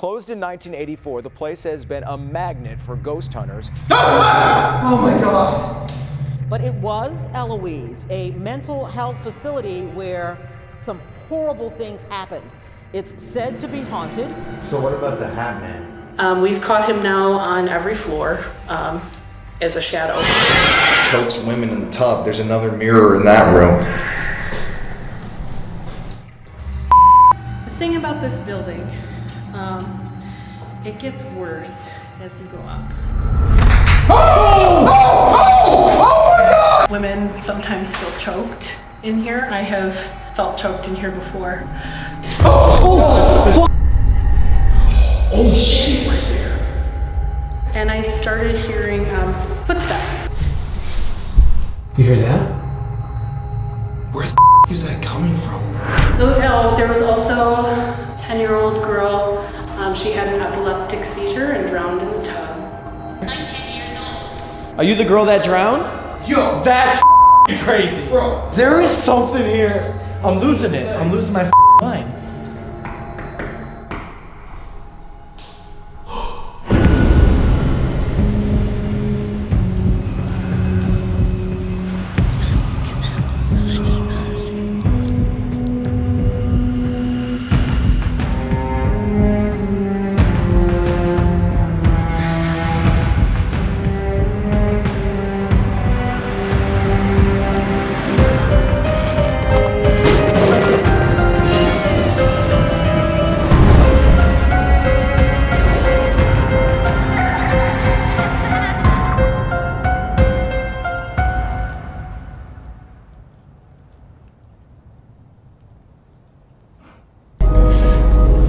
Closed in 1984, the place has been a magnet for ghost hunters. Oh my God! But it was Eloise, a mental health facility where some horrible things happened. It's said to be haunted. So what about the Hatman? We've caught him now on every floor as a shadow. Chokes women in the tub. There's another mirror in that room. The thing about this building, it gets worse as you go up. Oh my God! Women sometimes feel choked in here. I have felt choked in here before. Oh shit, right there. And I started hearing footsteps. You hear that? Where the is that coming from? Oh, there was also a 10-year-old girl. She had an epileptic seizure and drowned in the tub. I'm 10 years old. Are you the girl that drowned? Yo! That's crazy. Bro. There is something here. I'm losing it. I'm losing my mind.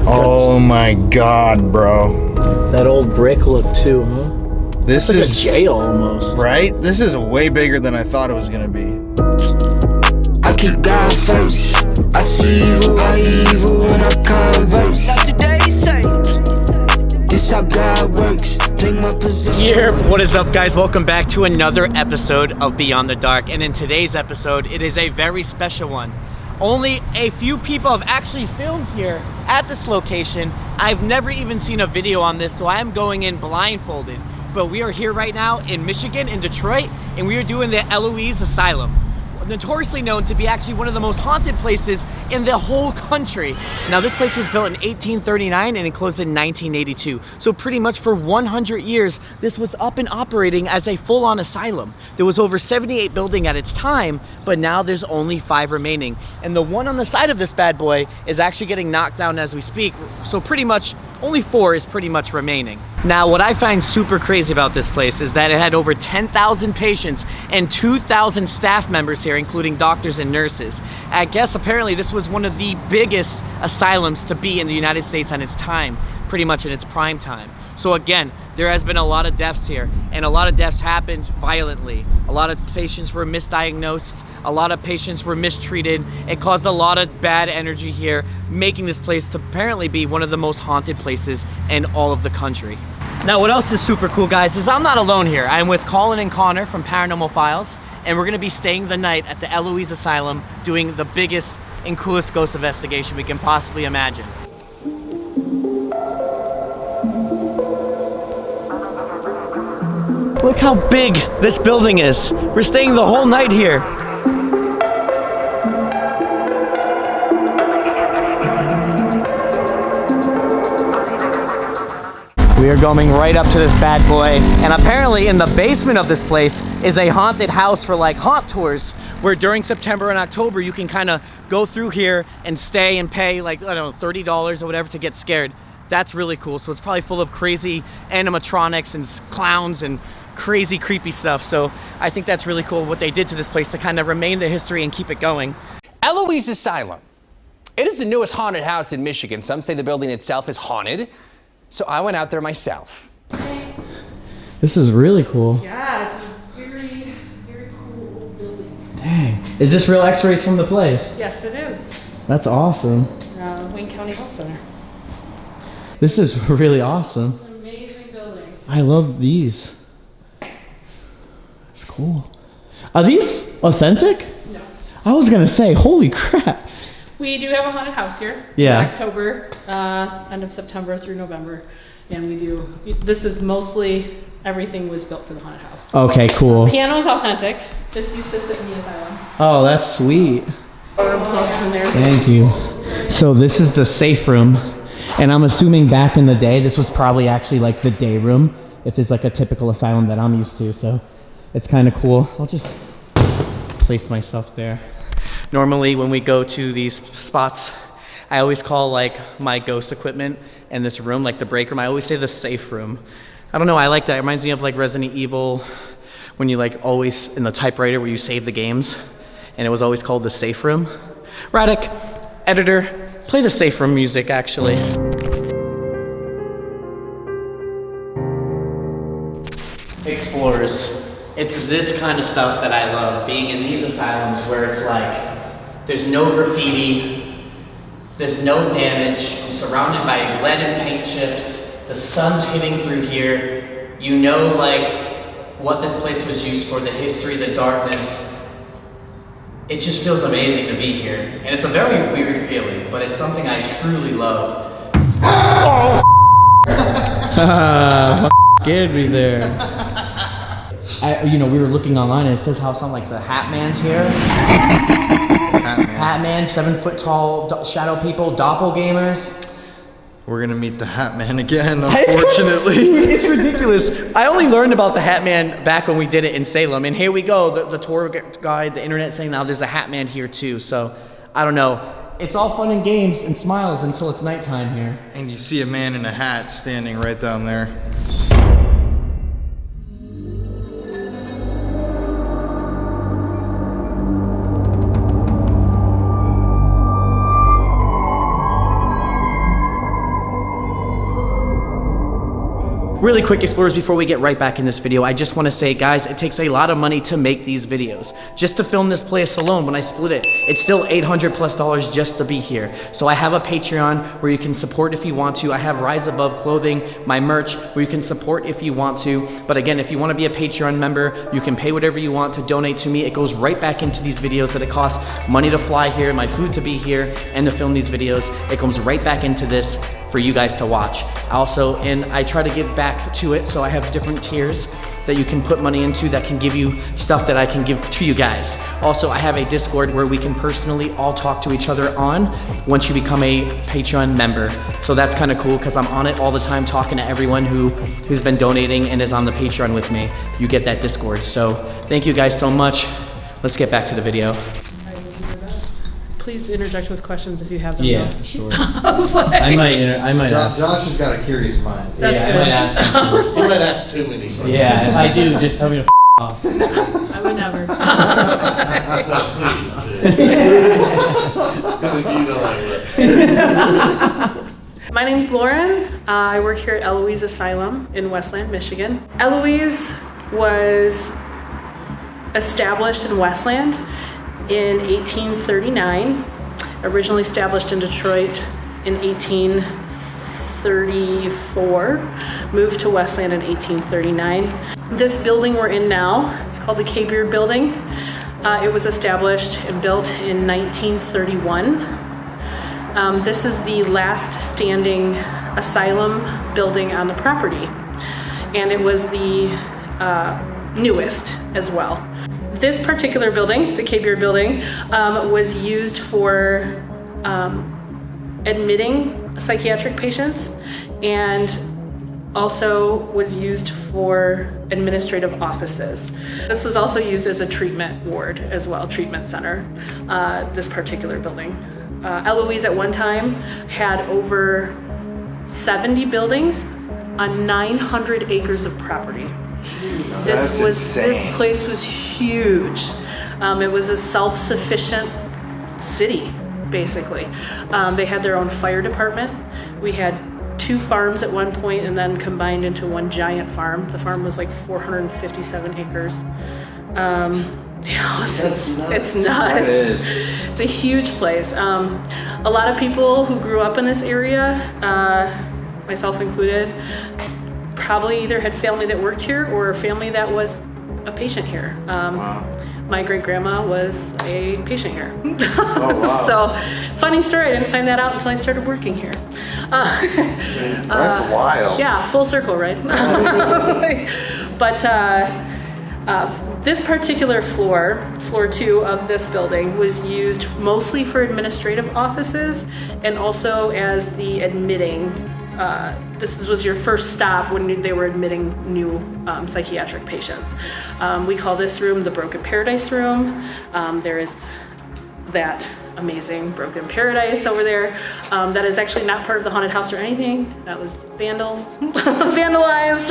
Oh my God, bro. That old brick look too, huh? This It's like is a jail almost. right? This is way bigger than I thought it was gonna be. I keep God first. I see evil, when I converse. Not today, say. This how God works. Play my position. What is up, guys? Welcome back to another episode of Beyond the Dark. And in today's episode, it is a very special one. Only a few people have actually filmed here at this location. I've never even seen a video on this, so I am going in blindfolded. But we are here right now in Michigan, in Detroit, and we are doing the Eloise Asylum, notoriously known to be actually one of the most haunted places in the whole country. Now, this place was built in 1839 and it closed in 1982. So pretty much for 100 years, this was up and operating as a full-on asylum. There was over 78 buildings at its time, but now there's only 5 remaining. And the one on the side of this bad boy is actually getting knocked down as we speak. So pretty much only 4 is pretty much remaining. Now, what I find super crazy about this place is that it had over 10,000 patients and 2,000 staff members here, including doctors and nurses. I guess apparently this was one of the biggest asylums to be in the United States at its time, pretty much in its prime time. So again, there has been a lot of deaths here, and a lot of deaths happened violently. A lot of patients were misdiagnosed, a lot of patients were mistreated. It caused a lot of bad energy here, making this place to apparently be one of the most haunted places in all of the country. Now, what else is super cool, guys, is I'm not alone here. I'm with Colin and Connor from Paranormal Files, and we're gonna be staying the night at the Eloise Asylum, doing the biggest and coolest ghost investigation we can possibly imagine. Look how big this building is. We're staying the whole night here. We are going right up to this bad boy, and apparently in the basement of this place is a haunted house for like haunt tours, where during September and October you can kind of go through here and stay and pay like, I don't know, $30 or whatever to get scared. That's really cool. So it's probably full of crazy animatronics and clowns and crazy creepy stuff. So I think that's really cool what they did to this place to kind of remain the history and keep it going. Eloise Asylum. It is the newest haunted house in Michigan. Some say the building itself is haunted. So I went out there myself. This is really cool. Yeah, it's a very, very cool old building. Dang. Is this real x-rays from the place? Yes, it is. That's awesome. Wayne County Health Center. This is really awesome. It's an amazing building. I love these. It's cool. Are these authentic? No. I was gonna say, holy crap. We do have a haunted house here. Yeah. In October, end of September through November. And we do, this is mostly, everything was built for the haunted house. Okay, cool. Piano is authentic. This used to sit in the asylum. Oh, that's sweet. Plugs in there. Thank you. So this is the safe room. And I'm assuming back in the day, this was probably actually like the day room, if it's like a typical asylum that I'm used to. So it's kind of cool. I'll just place myself there. Normally when we go to these spots, I always call like my ghost equipment in this room, like the break room, I always say the safe room. I don't know, I like that. It reminds me of like Resident Evil, when you like always in the typewriter where you save the games, and it was always called the safe room. Radek, editor, play the safe room music actually. Explorers. It's this kind of stuff that I love, being in these asylums where it's like, there's no graffiti, there's no damage, I'm surrounded by lead and paint chips, the sun's hitting through here, you know like what this place was used for, the history, the darkness. It just feels amazing to be here. And it's a very weird feeling, but it's something I truly love. Oh! Scared me there. We were looking online and it says how something like the Hatman's here. Hatman, 7 foot tall shadow people, doppelgangers. We're gonna meet the Hatman again, unfortunately. It's ridiculous. I only learned about the Hatman back when we did it in Salem, and here we go, the tour guide, the internet saying now there's a Hatman here too, so I don't know. It's all fun and games and smiles until it's nighttime here. And you see a man in a hat standing right down there. Really quick, explorers, before we get right back in this video, I just want to say, guys, it takes a lot of money to make these videos. Just to film this place alone, when I split it, it's still $800+ just to be here. So I have a Patreon where you can support if you want to. I have Rise Above clothing, my merch, where you can support if you want to. But again, if you want to be a Patreon member, you can pay whatever you want to donate to me. It goes right back into these videos that it costs money to fly here, my food to be here, and to film these videos. It comes right back into this for you guys to watch. And I try to give back to it, so I have different tiers that you can put money into that can give you stuff that I can give to you guys. Also, I have a Discord where we can personally all talk to each other on once you become a Patreon member. So that's kind of cool because I'm on it all the time talking to everyone who's been donating and is on the Patreon with me. You get that Discord. So thank you guys so much. Let's get back to the video. Please interject with questions if you have them. Yeah, for sure. I might ask. Josh has got a curious mind. That's yeah, good. I might ask. You might ask too many questions. Yeah, if I do, just tell me to off. I would never. Please do. Because if you don't like it. My name's Lauren. I work here at Eloise Asylum in Westland, Michigan. Eloise was established in Westland in 1839, originally established in Detroit in 1834, moved to Westland in 1839. This building we're in now, it's called the K-Beard Building. It was established and built in 1931. This is the last standing asylum building on the property, and it was the newest as well. This particular building, the K-Beard Building, was used for admitting psychiatric patients, and also was used for administrative offices. This was also used as a treatment ward as well, treatment center, this particular building. Eloise at one time had over 70 buildings on 900 acres of property. This place was huge. It was a self-sufficient city, basically. They had their own fire department. We had 2 farms at one point and then combined into one giant farm. The farm was like 457 acres. It's nuts. It's a huge place. A lot of people who grew up in this area, myself included, probably either had family that worked here or a family that was a patient here. my great-grandma was a patient here. Oh, wow. So, funny story, I didn't find that out until I started working here. That's wild. Yeah, full circle, right? But this particular floor 2 of this building, was used mostly for administrative offices and also as the admitting. This was your first stop when they were admitting new psychiatric patients. We call this room the Broken Paradise Room. There is that amazing Broken Paradise over there. That is actually not part of the haunted house or anything. That was vandalized.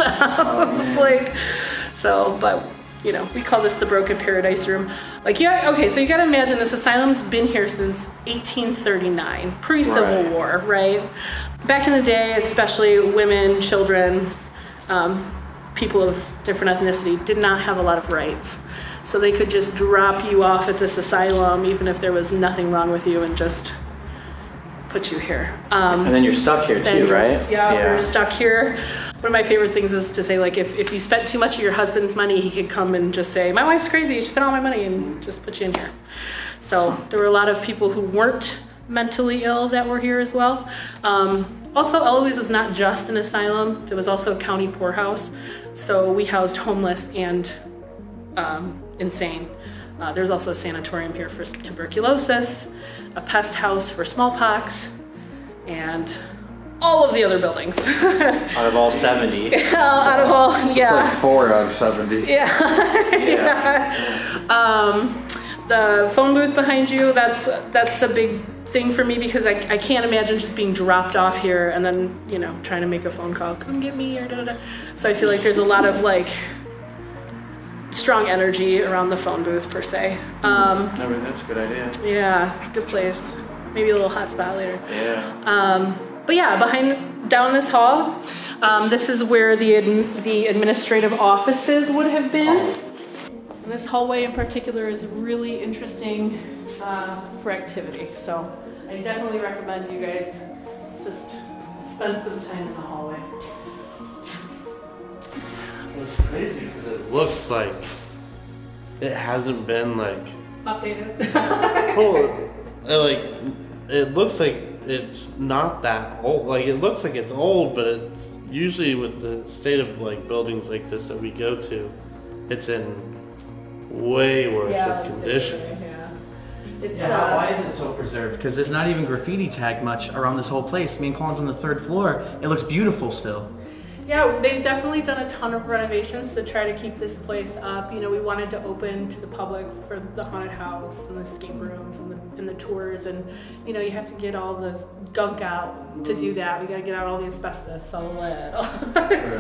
But you know, we call this the Broken Paradise Room. Like, yeah, okay, so you gotta imagine this asylum's been here since 1839, pre-Civil War, right? Back in the day, especially women, children, people of different ethnicity did not have a lot of rights. So they could just drop you off at this asylum, even if there was nothing wrong with you, and just put you here. And then you're stuck here too, right? Yeah, we're stuck here. One of my favorite things is to say, like, if you spent too much of your husband's money, he could come and just say, my wife's crazy, she spent all my money, and just put you in here. So there were a lot of people who weren't mentally ill that were here as well. Also, Eloise was not just an asylum, it was also a county poorhouse. So we housed homeless and insane. There's also a sanatorium here for tuberculosis, a pest house for smallpox, and all of the other buildings. Out of all 70. Out of all, yeah. It's like 4 out of 70. Yeah. The phone booth behind you, that's a big thing for me because I can't imagine just being dropped off here and then, you know, trying to make a phone call, come get me, or da-da-da. So I feel like there's a lot of, like, strong energy around the phone booth per se. I mean, that's a good idea. Yeah, good place. Maybe a little hot spot later. Yeah. But yeah, down this hall, this is where the administrative offices would have been. And this hallway in particular is really interesting for activity. So I definitely recommend you guys just spend some time in the hallway. It's crazy because it looks like it hasn't been like Updated. it looks like it's not that old. Like, it looks like it's old, but it's usually with the state of like buildings like this that we go to, it's in way worse of condition. Why is it so preserved? Because there's not even graffiti tagged much around this whole place. Me and Colin's on the 3rd floor. It looks beautiful still. Yeah, they've definitely done a ton of renovations to try to keep this place up. You know, we wanted to open to the public for the haunted house and the escape rooms and the tours, and you know, you have to get all the gunk out to do that. We got to get out all the asbestos, all the lead.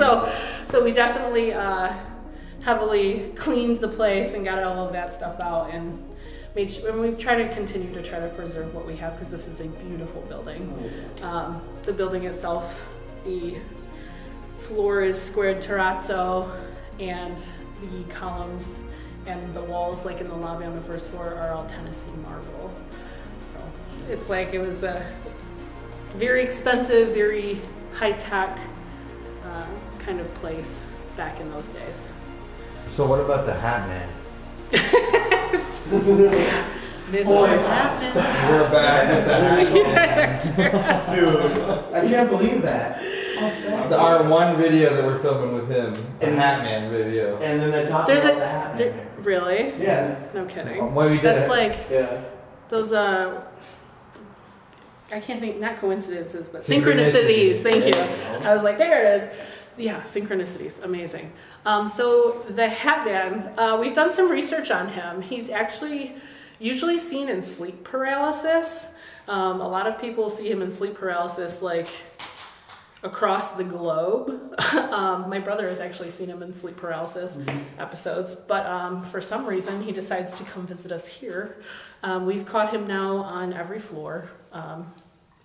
So we definitely heavily cleaned the place and got all of that stuff out and made sure. And we try to continue to try to preserve what we have because this is a beautiful building. The building itself, the floor is squared terrazzo, and the columns and the walls, like in the lobby on the 1st floor, are all Tennessee marble. So it's like it was a very expensive, very high-tech kind of place back in those days. So what about the Hatman? This is happening. We're back with that. Dude, I can't believe that. Our one video that we're filming with him, the Hatman video. And then they talk about the Hatman. Really? Yeah. No kidding. When we did That's it. like those I can't think, not coincidences, but synchronicities. Thank you. I was like, there it is. Yeah, synchronicities, amazing. So the Hatman, we've done some research on him. He's actually usually seen in sleep paralysis. A lot of people see him in sleep paralysis like across the globe. My brother has actually seen him in sleep paralysis episodes, but for some reason he decides to come visit us here. We've caught him now on every floor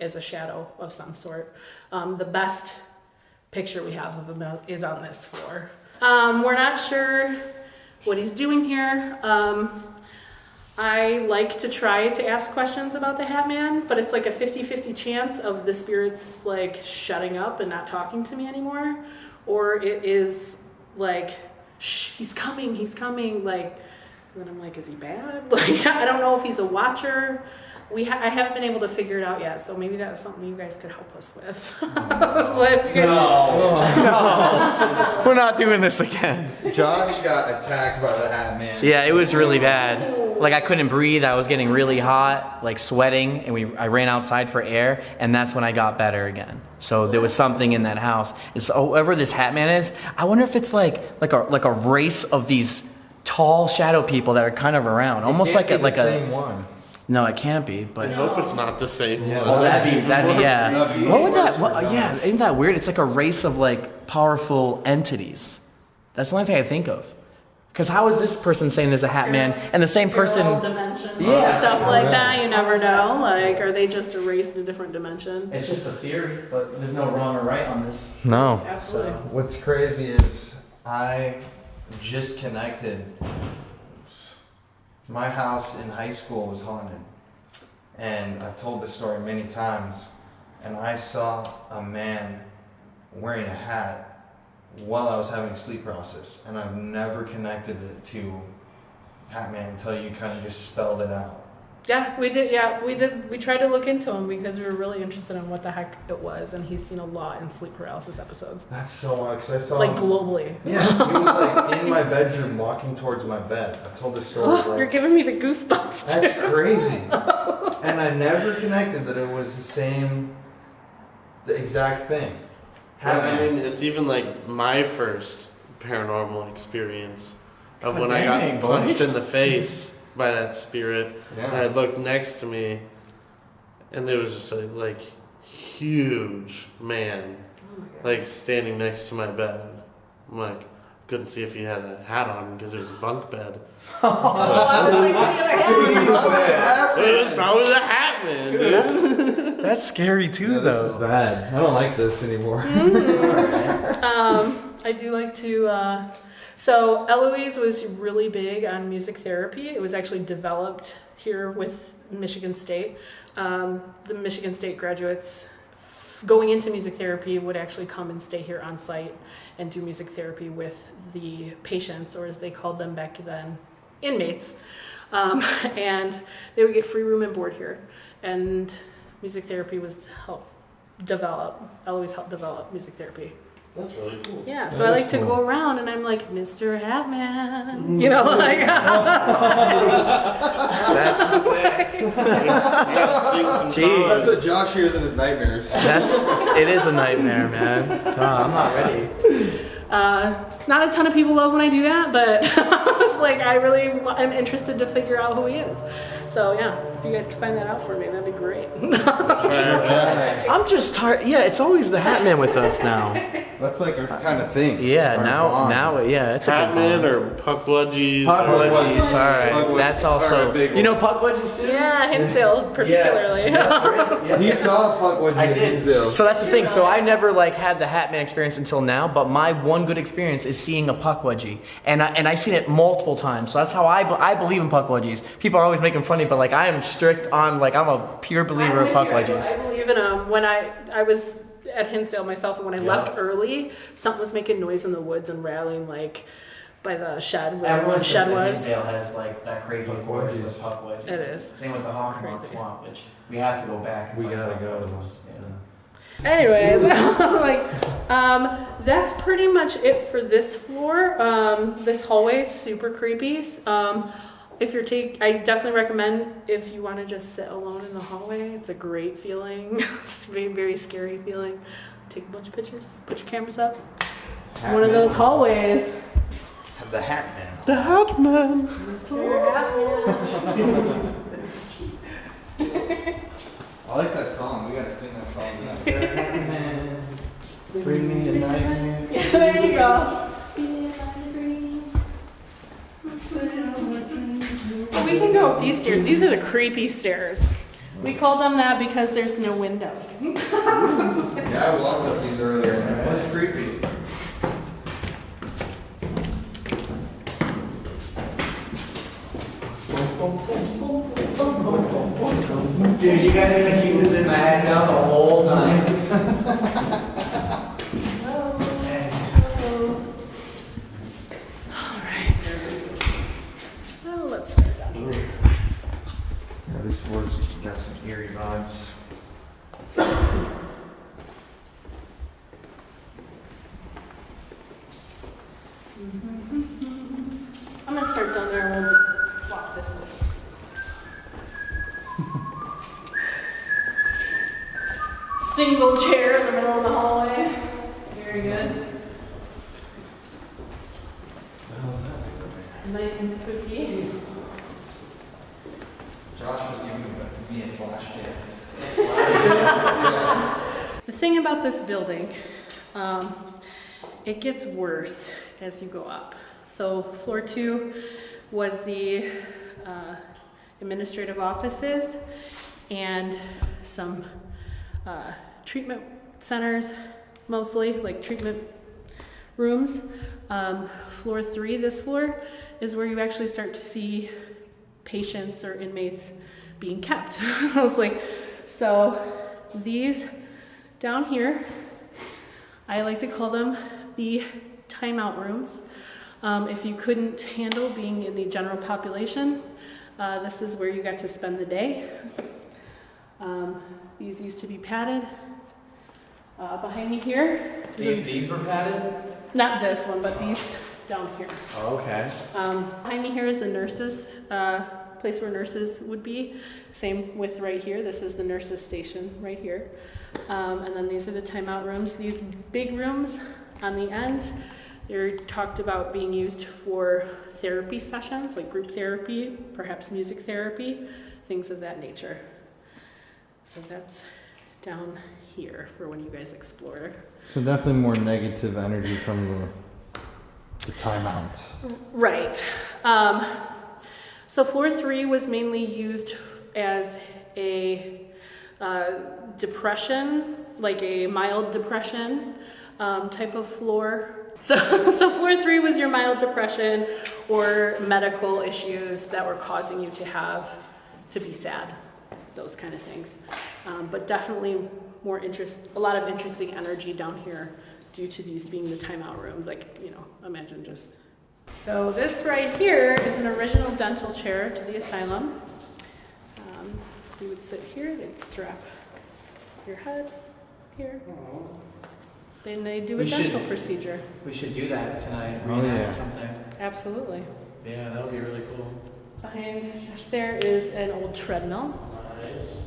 as a shadow of some sort. The best picture we have of him is on this floor. We're not sure what he's doing here. I like to try to ask questions about the Hatman, but it's like a 50-50 chance of the spirits like shutting up and not talking to me anymore, or it is like, shh, he's coming, like And then I'm like, is he bad? Like, I don't know if he's a watcher. I haven't been able to figure it out yet, so maybe that's something you guys could help us with. No, we're not doing this again. Josh got attacked by the Hatman. Yeah, it was really bad. Like I couldn't breathe. I was getting really hot, like sweating, and I ran outside for air, and that's when I got better again. So there was something in that house. It's whoever this Hatman is. I wonder if it's like a race of these tall shadow people that are kind of around, almost like a same one. No, it can't be. But I hope it's not the same one. Well, that'd be yeah. What would that? Yeah, isn't that weird? It's like a race of like powerful entities. That's the only thing I think of. Because how is this person saying there's a Hatman and the same person? Dimension, stuff like that. You never know. Like, are they just erased in a different dimension? It's just a theory, but there's no wrong or right on this. No. Absolutely. So, what's crazy is I just connected. My house in high school was haunted, and I've told this story many times, and I saw a man wearing a hat while I was having sleep paralysis, and I've never connected it to Hatman until you kind of just spelled it out. Yeah, we did. Yeah, we did. We tried to look into him because we were really interested in what the heck it was, and he's seen a lot in sleep paralysis episodes. That's so odd, because I saw like him, globally. Yeah, he was like in my bedroom walking towards my bed. I've told this story. Oh, you're giving me the goosebumps. That's crazy. And I never connected that it was the exact thing. I mean, it's even like my first paranormal experience of when I got punched in the face by that spirit, and I looked next to me, and there was just a like huge man, like standing next to my bed. I'm like, couldn't see if he had a hat on because there was a bunk bed. It was probably the Hatman, dude. That's scary too, Yeah, though. this is bad. I don't like this anymore. I do like to. So Eloise was really big on music therapy. It was actually developed here with Michigan State. The Michigan State graduates going into music therapy would actually come and stay here on site and do music therapy with the patients, or as they called them back then, inmates. And they would get free room and board here. And music therapy was Eloise helped develop music therapy. That's really cool. Yeah, so I like to go around and I'm like, Mr. Hatman, you know, like. That's sick. That's what Josh hears in his nightmares. It is a nightmare, man. I'm not ready. Not a ton of people love when I do that, but I was like, I'm interested to figure out who he is. So yeah, if you guys can find that out for me, that'd be great. I'm just tired. Yeah, it's always the Hatman with us now. That's like our kind of thing. Yeah, now, it's a Hatman or Puckwudgies. Puckwudgies, all right. That's also, you know Puckwudgies too? Yeah, Hinsdale particularly. He saw Puckwudgie. I did. So that's the thing. So I never had the Hatman experience until now, but my one good experience is seeing a Puckwudgie, and I've seen it multiple times. So that's how I believe in Puckwudgies. People are always making fun of me, but I am strict on I'm a pure believer of Puckwudgies. I believe in them. When I was at Hinsdale myself, and when I left early, something was making noise in the woods and rattling by the shed where Everyone the shed was. Hinsdale has that crazy forest with Puckwudgies. It is. Same with the Hawkmoth Swamp, which we have to go back. We gotta go to those. Anyways, that's pretty much it for this floor. This hallway is super creepy. I definitely recommend if you want to just sit alone in the hallway. It's a great feeling. It's a very, very scary feeling. Take a bunch of pictures. Put your cameras up. It's one of those hallways. The Hatman. The Hatman. I like that song. We gotta sing that song. Bring me a nightmare. Yeah, there you go. So we can go up these stairs. These are the creepy stairs. We call them that because there's no windows. Yeah, I walked up these earlier and it was creepy. Dude, you guys are gonna keep this in my head now the whole night. Hello. I'm gonna start down there and we'll walk this way. Single chair in the middle of the hallway. Very good. How's that? Nice and spooky. Josh was giving me a flash dance. The thing about this building, it gets worse as you go up. So floor 2 was the administrative offices and some treatment centers, mostly like treatment rooms. Floor 3, this floor, is where you actually start to see patients or inmates being kept. I was like, so these down here, I like to call them the timeout rooms. If you couldn't handle being in the general population, this is where you got to spend the day. These used to be padded. Behind me here. These were padded? Not this one, but these down here. Oh, okay. Behind me here is the nurses, place where nurses would be. Same with right here. This is the nurses station right here. And then these are the timeout rooms. These big rooms on the end, they're talked about being used for therapy sessions, like group therapy, perhaps music therapy, things of that nature. So that's down here for when you guys explore. So definitely more negative energy from the timeouts. Right. So floor 3 was mainly used as a depression, like a mild depression type of floor. So floor 3 was your mild depression or medical issues that were causing you to be sad, those kind of things. But definitely a lot of interesting energy down here due to these being the timeout rooms, like, imagine just. So this right here is an original dental chair to the asylum. You would sit here, they'd strap your head here. Then they do a dental procedure. We should do that tonight. Oh, yeah. Something. Absolutely. Yeah, that would be really cool. Behind Josh there is an old treadmill. Nice.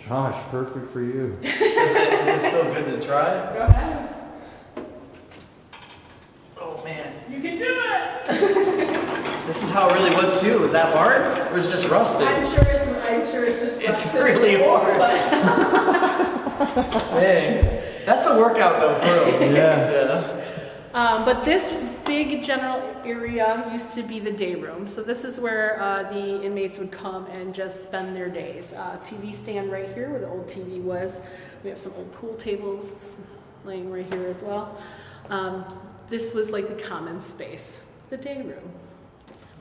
Josh, perfect for you. Is it still good to try? Go ahead. Oh man. You can do it! This is how it really was too. Was that hard? Or was it just rusted? I'm sure it's just It's rusted, really hard. Dang. That's a workout though, for real. Yeah. But this big general area used to be the day room. So this is where the inmates would come and just spend their days. TV stand right here where the old TV was. We have some old pool tables laying right here as well. This was like the common space, the day room,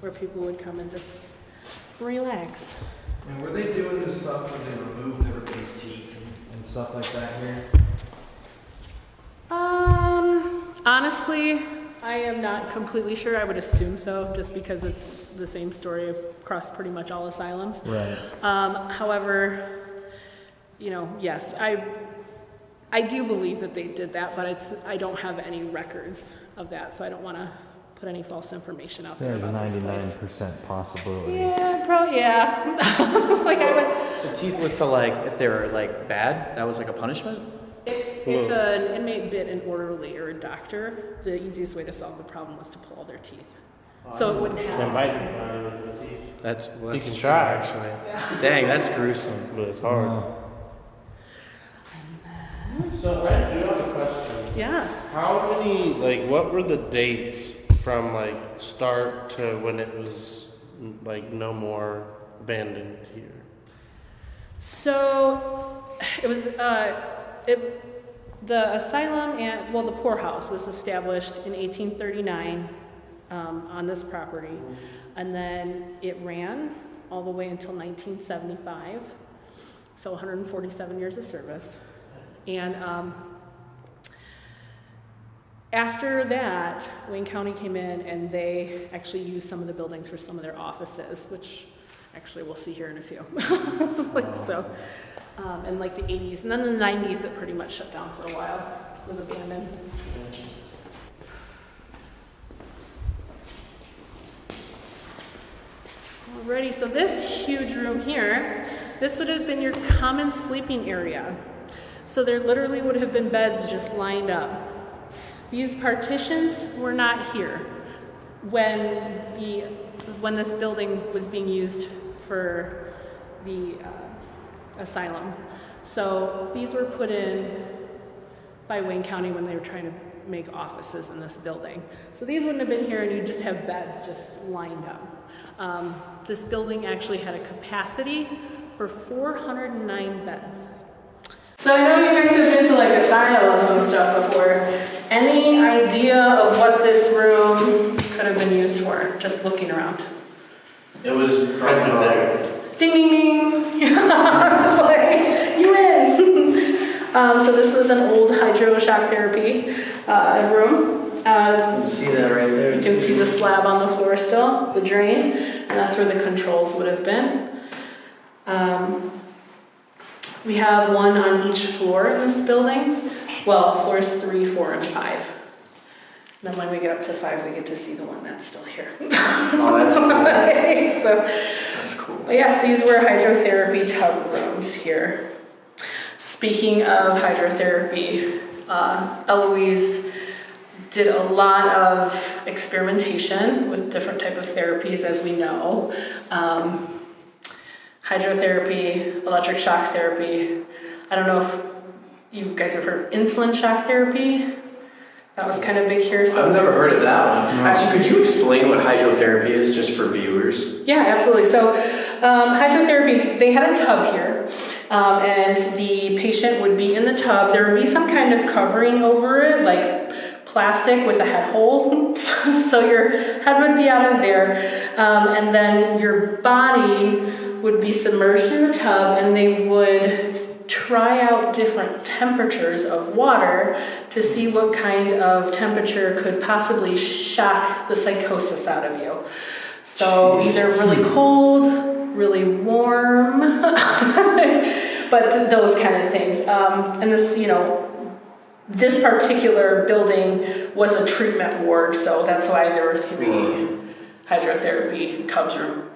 where people would come and just relax. And were they doing this stuff when they removed everybody's teeth and stuff like that here? Honestly, I am not completely sure. I would assume so, just because it's the same story across pretty much all asylums. Right. However, yes, I do believe that they did that, but I don't have any records of that, so I don't want to put any false information out there about this place. 99% possibility. Yeah, yeah. It's like The teeth was to if they were bad, that was like a punishment? If an inmate bit an orderly or a doctor, the easiest way to solve the problem was to pull all their teeth. So it wouldn't happen. That's You can try, actually. Yeah. Dang, that's gruesome. But it's hard. So I do have a question. Yeah. How many, what were the dates from start to when it was no more abandoned here? So it was the asylum and the poorhouse was established in 1839 on this property, and then it ran all the way until 1975. So 147 years of service, and after that, Wayne County came in and they actually used some of the buildings for some of their offices, which actually we'll see here in a few. In the 80s, and then in the 90s it pretty much shut down for a while. It was abandoned. Alrighty, so this huge room here, this would have been your common sleeping area. So there literally would have been beds just lined up. These partitions were not here when this building was being used for the asylum. So these were put in by Wayne County when they were trying to make offices in this building. So these wouldn't have been here, and you just have beds just lined up. This building actually had a capacity for 409 beds. So I know you guys have been to like asylums and stuff before. Any idea of what this room could have been used for? Just looking around. It was hydrotherapy. Ding ding ding! It's like, you win! So this was an old hydroshock therapy room. You can see that right there. You can see the slab on the floor still, the drain, and that's where the controls would have been. We have one on each floor in this building. Well, floors 3, 4, and 5. And then when we get up to 5, we get to see the one that's still here. Oh, that's cool. That's cool. Yes, these were hydrotherapy tub rooms here. Speaking of hydrotherapy, Eloise did a lot of experimentation with different type of therapies, as we know. Hydrotherapy, electric shock therapy. I don't know if you guys have heard of insulin shock therapy. That was kind of big here. So I've never heard of that one. Actually, could you explain what hydrotherapy is just for viewers? Yeah, absolutely. So hydrotherapy, they had a tub here, and the patient would be in the tub. There would be some kind of covering over it, like plastic with a head hole. So your head would be out of there, and then your body would be submerged in the tub, and they would try out different temperatures of water to see what kind of temperature could possibly shock the psychosis out of you. So either really cold, really warm, but those kind of things. And this, this particular building was a treatment ward, so that's why there were 3 hydrotherapy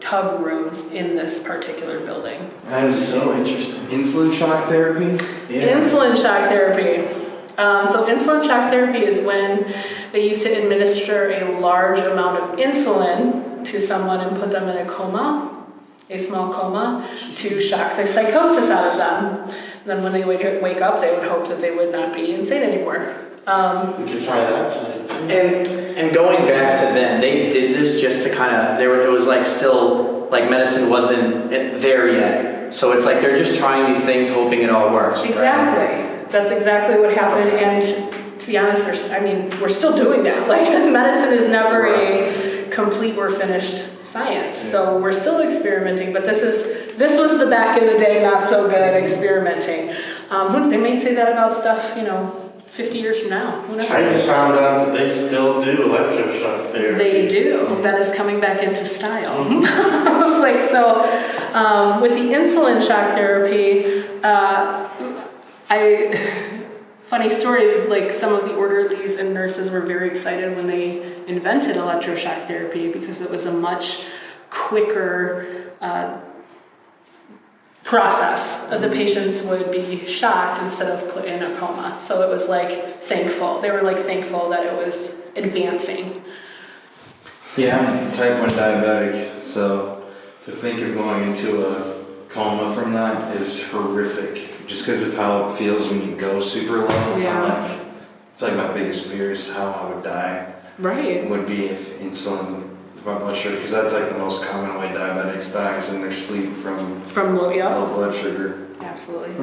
tub rooms in this particular building. That is so interesting. Insulin shock therapy? Yeah. Insulin shock therapy. So insulin shock therapy is when they used to administer a large amount of insulin to someone and put them in a coma, a small coma, to shock their psychosis out of them. And then when they wake up, they would hope that they would not be insane anymore. We could try that tonight too. And going back to then, they did this just to kind of, it was like still, like medicine wasn't there yet. So it's like they're just trying these things, hoping it all works. Exactly. Right? That's exactly what happened. Okay. And to be honest, we're still doing that. Like medicine is never a complete or finished science. Yeah. So we're still experimenting, but this was the back in the day, not so good experimenting. They may say that about stuff, 50 years from now. I just found out that they still do electroshock therapy. They do. That is coming back into style. I was like, so with the insulin shock therapy, funny story, like some of the orderlies and nurses were very excited when they invented electroshock therapy because it was a much quicker process. The patients would be shocked instead of put in a coma. So it was like thankful. They were like thankful that it was advancing. Yeah, I'm type 1 diabetic, so to think of going into a coma from that is horrific. Just because of how it feels when you go super low. Yeah. It's like my biggest fear is how I would die. Right. Would be if insulin, my blood sugar, because that's like the most common way diabetics die is in their sleep from low blood sugar. Absolutely.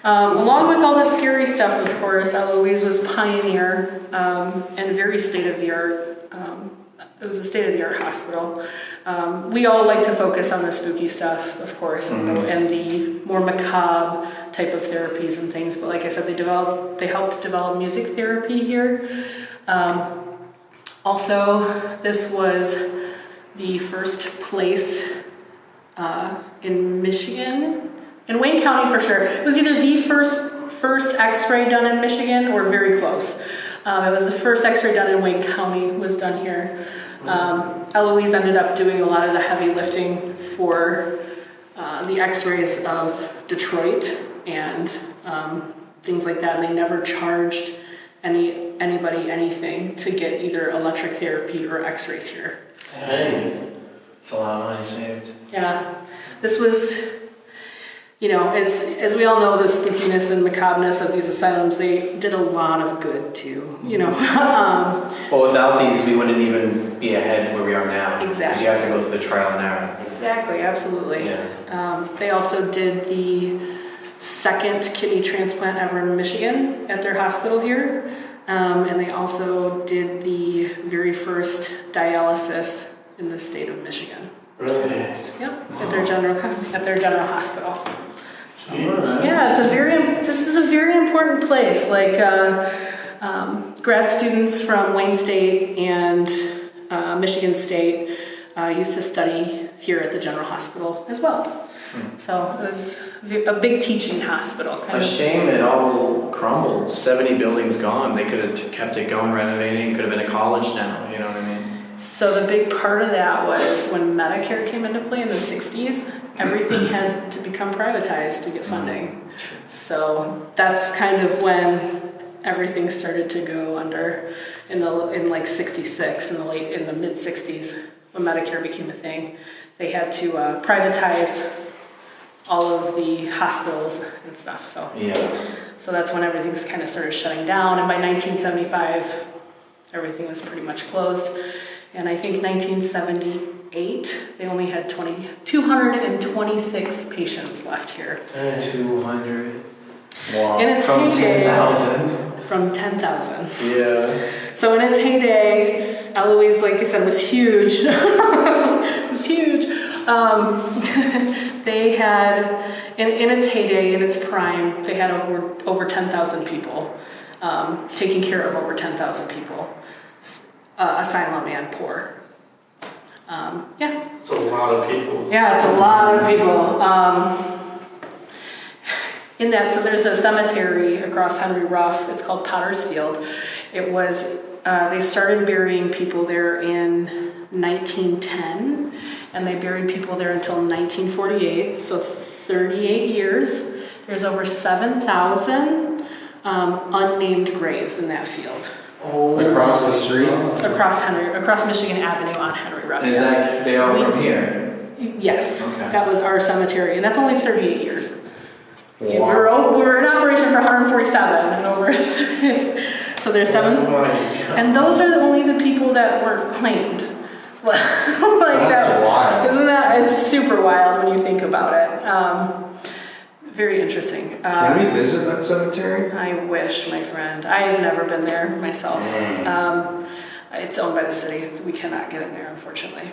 Along with all the scary stuff, of course, Eloise was pioneer and very state-of-the-art. It was a state-of-the-art hospital. We all like to focus on the spooky stuff, of course, and the more macabre type of therapies and things. But like I said, they helped develop music therapy here. Also, this was the first place in Michigan, in Wayne County for sure. It was either the first X-ray done in Michigan or very close. It was the first x-ray done in Wayne County, was done here. Eloise ended up doing a lot of the heavy lifting for the x-rays of Detroit and things like that, and they never charged anybody anything to get either electric therapy or x-rays here. Hey, It's a lot of money saved. Yeah, this was, as we all know, the spookiness and macabreness of these asylums, they did a lot of good too, Well, without these, we wouldn't even be ahead where we are now. Exactly. Because you have to go through the trial and error. Exactly, absolutely. Yeah. They also did the second kidney transplant ever in Michigan at their hospital here. And they also did the very first dialysis in the state of Michigan. really? Yep, at their general hospital. Yeah, this is a very important place. Like grad students from Wayne State and Michigan State used to study here at the general hospital as well. So it was a big teaching hospital. A shame it all crumbled. 70 buildings gone. They could have kept it going, renovating. Could have been a college now. You know what I mean? So the big part of that was when Medicare came into play in the 60s, everything had to become privatized to get funding. So that's kind of when everything started to go under in like 66, in the mid 60s, when Medicare became a thing. They had to privatize all of the hospitals and stuff. So that's when everything's kind of started shutting down. And by 1975, everything was pretty much closed. And I think 1978, they only had 226 patients left here. 200. Wow. In its From heyday, 10,000. From 10,000. Yeah. So in its heyday, Eloise, like I said, was huge. It was huge. They had, in its heyday, in its prime, they had over 10,000 people, taking care of over 10,000 people, asylum and poor. It's a lot of people. Yeah, it's a lot of people. In that, so there's a cemetery across Henry Ruff. It's called Potter's Field. It was, they started burying people there in 1910, and they buried people there until 1948, so 38 years. There's over 7,000 unnamed graves in that field. Across the street? Across Michigan Avenue on Henry Ruff. Is that they are from here? Yes, Okay. that was our cemetery, and that's only 38 years. Wow. We were in operation for 147 and over. So there's 7, and those are only the people that were claimed. Like That's wild. Isn't that? It's super wild when you think about it. Very interesting. Can we visit that cemetery? I wish, my friend. I've never been there myself. It's owned by the city. So we cannot get in there, unfortunately.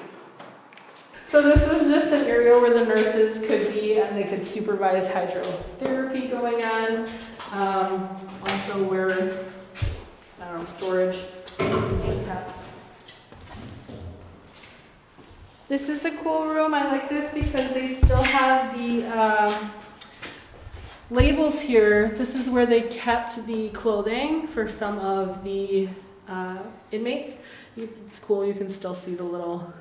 So this is just an area where the nurses could be, and they could supervise hydrotherapy going on. Also where, storage. This is a cool room. I like this because they still have the labels here. This is where they kept the clothing for some of the inmates. It's cool. You can still see the little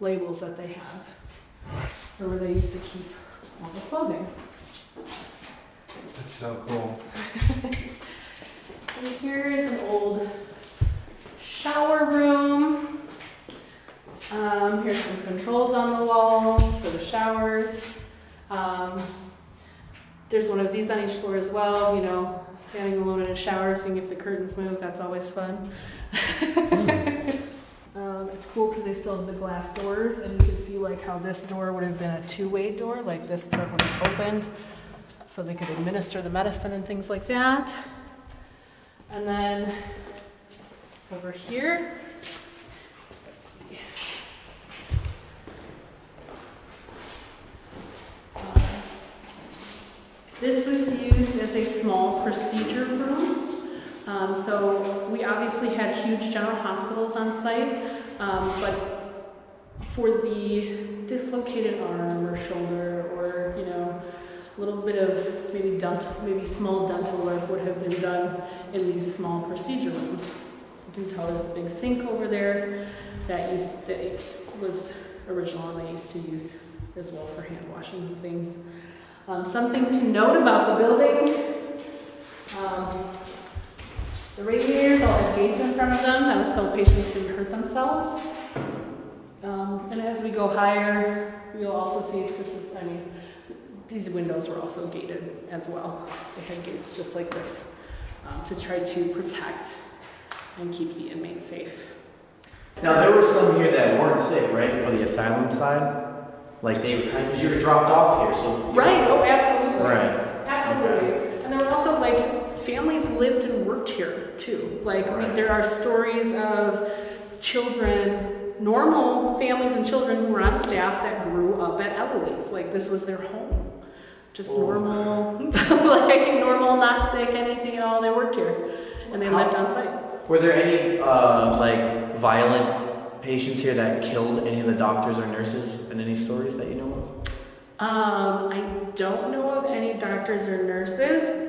labels that they have for where they used to keep all the clothing. That's so cool. And here is an old shower room. Here's some controls on the walls for the showers. There's one of these on each floor as well, standing alone in a shower, seeing if the curtains move. That's always fun. It's cool because they still have the glass doors, and you can see how this door would have been a two-way door, like this part would have opened, so they could administer the medicine and things like that. And then over here, let's see. This was used as a small procedure room. So we obviously had huge general hospitals on site, but for the dislocated arm or shoulder or, little bit of maybe small dental work would have been done in these small procedure rooms. You can tell there's a big sink over there that was original and they used to use as well for hand washing and things. Something to note about the building, the radiators all had gates in front of them. That was so patients didn't hurt themselves. And as we go higher, we'll also see these windows were also gated as well. They had gates just like this to try to protect and keep the inmates safe. Now there were some here that weren't sick, right, for the asylum side? Like they were because you were dropped off here, so. Right, oh absolutely. Right. Absolutely. Okay. And there were also families lived and worked here too. There are stories of children, normal families and children who were on staff that grew up at Eloise. This was their home. Just normal, normal, not sick, anything at all. They worked here and they lived on site. Were there any violent patients here that killed any of the doctors or nurses, and any stories that you know of? I don't know of any doctors or nurses.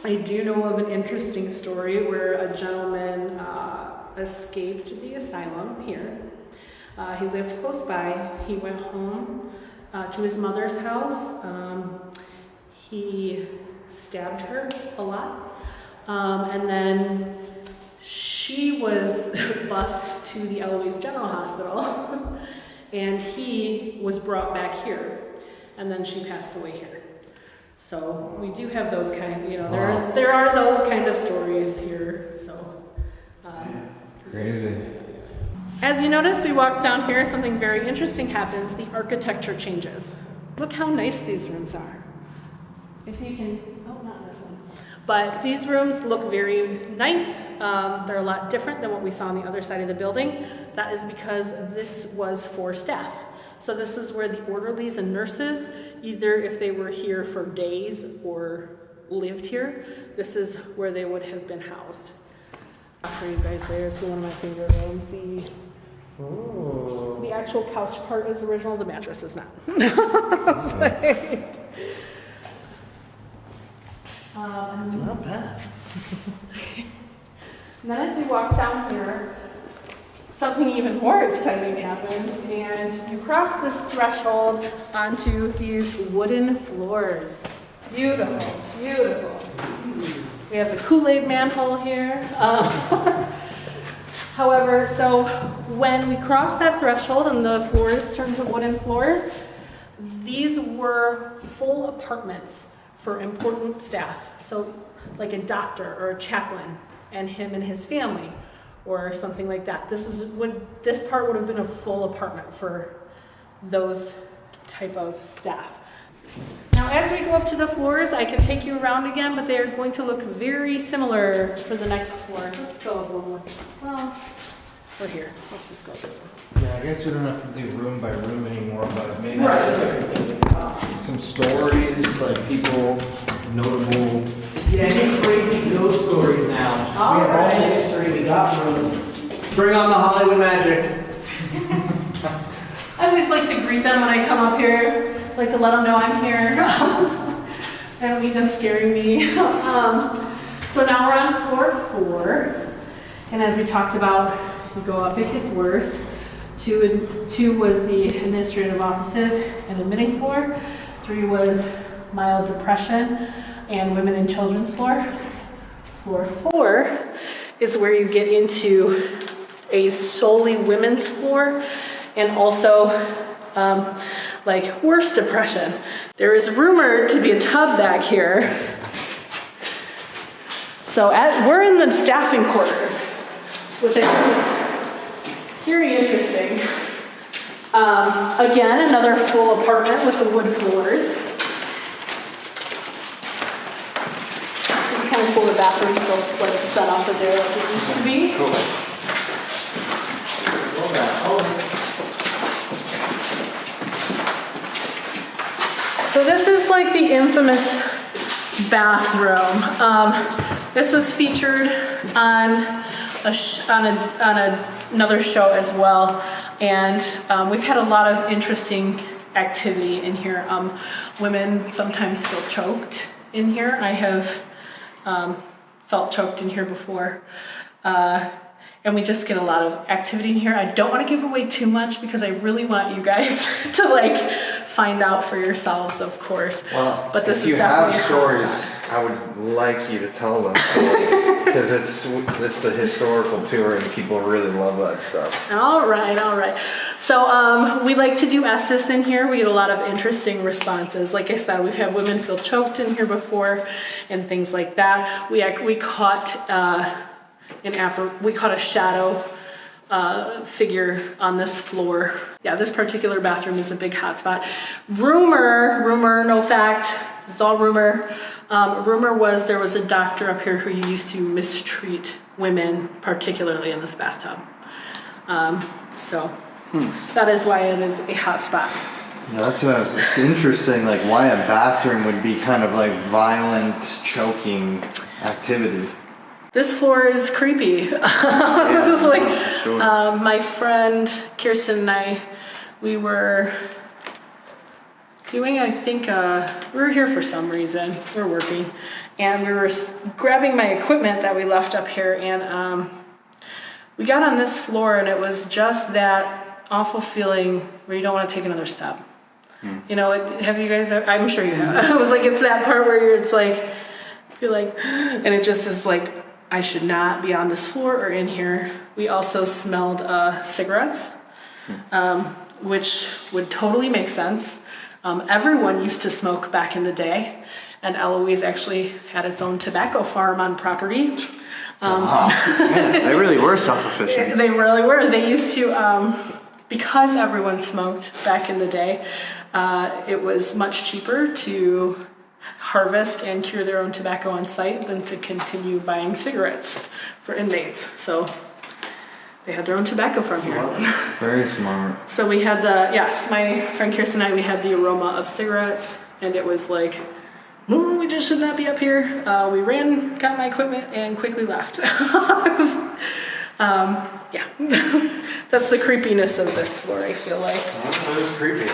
I do know of an interesting story where a gentleman escaped the asylum here. He lived close by. He went home to his mother's house. He stabbed her a lot. And then she was bused to the Eloise General Hospital. And he was brought back here. And then she passed away here. So we do have those there are those kind of stories here. So Crazy. as you notice, we walk down here, something very interesting happens. The architecture changes. Look how nice these rooms are. If you can, not this one. But these rooms look very nice. They're a lot different than what we saw on the other side of the building. That is because this was for staff. So this is where the orderlies and nurses, either if they were here for days or lived here, this is where they would have been housed. For you guys there, it's one of my favorite rooms. The actual couch part is original, the mattress is not. Not bad. And then as we walk down here, something even more exciting happens, and you cross this threshold onto these wooden floors. Beautiful, beautiful. We have the Kool-Aid manhole here. However, so when we cross that threshold and the floors turn to wooden floors, these were full apartments for important staff. So like a doctor or a chaplain and him and his family or something like that. This part would have been a full apartment for those type of staff. Now, as we go up to the floors, I can take you around again, but they are going to look very similar for the next floor. Let's go one more. Well, we're here. Let's just go this way. Yeah, I guess we don't have to do room by room anymore, but maybe Right. some stories, like people, notable. Yeah, any crazy ghost stories now. All we have all right. the history, we got rooms. Bring on the Hollywood magic. I always like to greet them when I come up here. I like to let them know I'm here. I don't need them scaring me. So now we're on floor 4. And as we talked about, you go up, it gets worse. 2 was the administrative offices and admitting floor. 3 was mild depression and women and children's floor. Floor 4 is where you get into a solely women's floor and also like worse depression. There is rumored to be a tub back here. So we're in the staffing quarters, which I think is very interesting. Again, another full apartment with the wood floors. This is kind of cool. The bathroom's still like set up there like it used to be. Cool. So this is like the infamous bathroom. This was featured on another show as well, and we've had a lot of interesting activity in here. Women sometimes feel choked in here. I have felt choked in here before. And we just get a lot of activity in here. I don't want to give away too much because I really want you guys to like find out for yourselves, of course. Well, but this if you is have definitely stories, I would like you to tell them stories because it's the historical tour and people really love that stuff. All right. So we like to do Estes in here. We get a lot of interesting responses. Like I said, we've had women feel choked in here before and things like that. We caught a shadow figure on this floor. Yeah, this particular bathroom is a big hotspot. Rumor, no fact, this is all rumor. Rumor was there was a doctor up here who used to mistreat women, particularly in this bathtub. That is why it is a hotspot. Yeah, it's interesting, like why a bathroom would be kind of like violent, choking activity. This floor is creepy. This is like my friend Kirsten and I, we were doing, I think, we were here for some reason. We were working, and we were grabbing my equipment that we left up here, and we got on this floor, and it was just that awful feeling where you don't want to take another step. You know, have you guys? I'm sure you have. It was like it's that part where you're like, and it just is like, I should not be on this floor or in here. We also smelled cigarettes, which would totally make sense. Everyone used to smoke back in the day, and Eloise actually had its own tobacco farm on property. They really were self-sufficient. They really were. They used to, because everyone smoked back in the day, it was much cheaper to harvest and cure their own tobacco on site than to continue buying cigarettes for inmates. So they had their own tobacco farm here. Very smart. So we had my friend Kirsten and I, we had the aroma of cigarettes, and it was like, we just should not be up here. We ran, got my equipment, and quickly left. That's the creepiness of this floor, I feel like. That was creepy.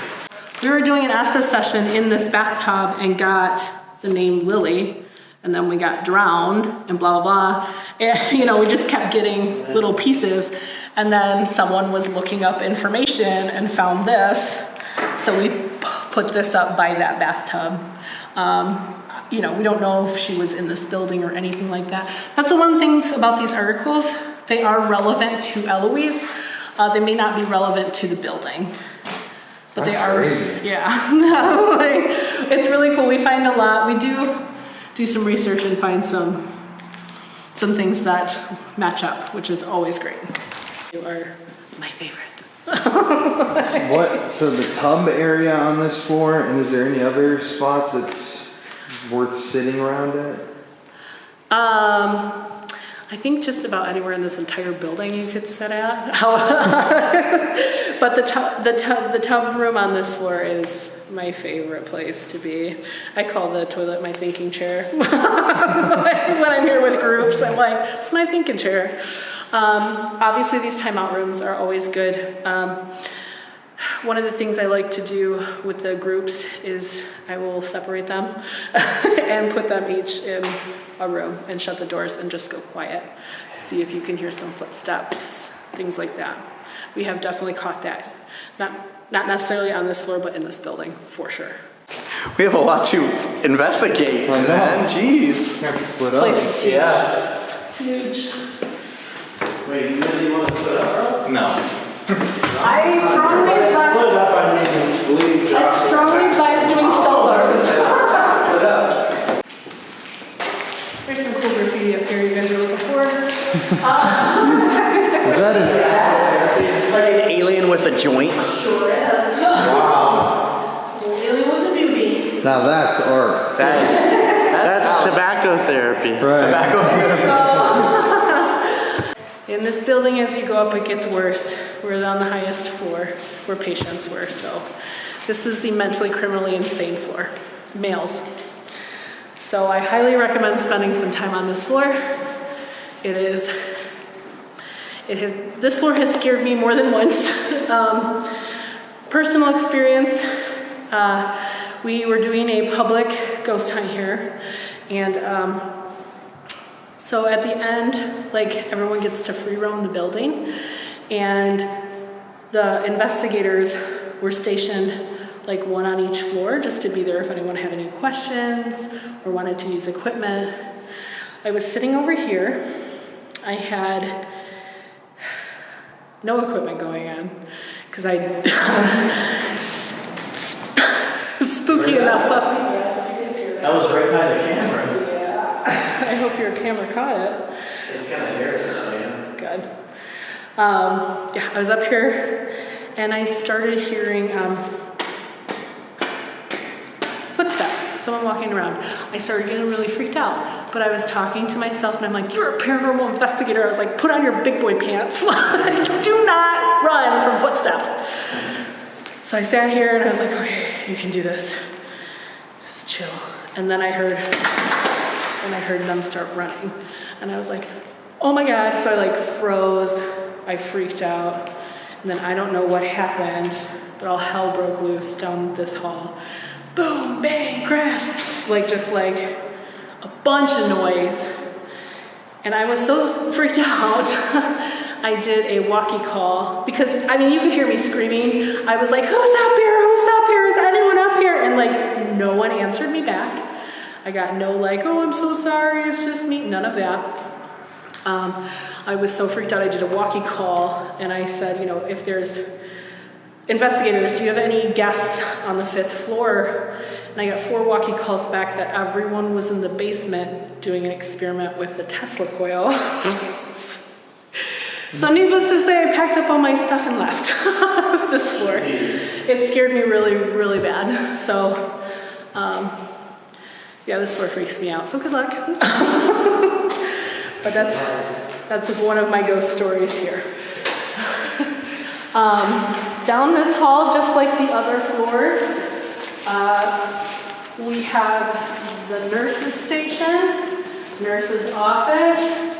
We were doing an Estes session in this bathtub and got the name Lily, and then we got drowned and blah, blah, blah. And, we just kept getting little pieces. And then someone was looking up information and found this. So we put this up by that bathtub. We don't know if she was in this building or anything like that. That's the one thing about these articles. They are relevant to Eloise. They may not be relevant to the building. But That's they are crazy. Yeah. It's really cool. We find a lot. We do some research and find some things that match up, which is always great. You are my favorite. So the tub area on this floor, and is there any other spot that's worth sitting around at? I think just about anywhere in this entire building you could sit at. But the tub room on this floor is my favorite place to be. I call the toilet my thinking chair. So when I'm here with groups, I'm like, it's my thinking chair. Obviously, these timeout rooms are always good. One of the things I like to do with the groups is I will separate them and put them each in a room and shut the doors and just go quiet. See if you can hear some footsteps, things like that. We have definitely caught that. Not necessarily on this floor, but in this building, for sure. We have a lot to investigate, man. Jeez. You have to split This place up. is huge. Yeah. It's huge. Wait, you really want to split up? No. I strongly advise doing solos. Split up. There's some cool graffiti up here you guys are looking for. Is that Like an alien with a joint. Sure is. Wow. It's an alien with a doobie. now that's art. That's tobacco therapy. Right. In this building, as you go up, it gets worse. We're on the highest floor where patients were. So this is the mentally criminally insane floor, males. So I highly recommend spending some time on this floor. This floor has scared me more than once. Personal experience, We were doing a public ghost hunt here, and so at the end, like, everyone gets to free roam the building, and the investigators were stationed like one on each floor just to be there if anyone had any questions or wanted to use equipment. I was sitting over here. I had no equipment going on because I spooky enough up. That was right by the camera. Yeah. I hope your camera caught it. It's kind of hairy though, yeah. Good. Yeah, I was up here and I started hearing footsteps, someone walking around. I started getting really freaked out, but I was talking to myself and I'm like, you're a paranormal investigator. I was like, put on your big boy pants. Like, do not run from footsteps. So I sat here and I was like, okay, you can do this. Just chill. And then I heard them start running. And I was like, oh my God. So I like froze. I freaked out. And then I don't know what happened, but all hell broke loose down this hall. Boom, bang, crash, like just like a bunch of noise. And I was so freaked out, I did a walkie call because, I mean, you could hear me screaming. I was like, who's up here? Who's up here? Is anyone up here? And like, no one answered me back. I got no like, oh, I'm so sorry, it's just me, none of that. I was so freaked out, I did a walkie call and I said, you know, if there's investigators, do you have any guests on the 5th floor? And I got 4 walkie calls back that everyone was in the basement doing an experiment with the Tesla coil. So needless to say, I packed up all my stuff and left this floor. It scared me really, really bad. So, yeah, this floor freaks me out, so good luck. But that's one of my ghost stories here. Down this hall, just like the other floors, we have the nurse's station, nurse's office.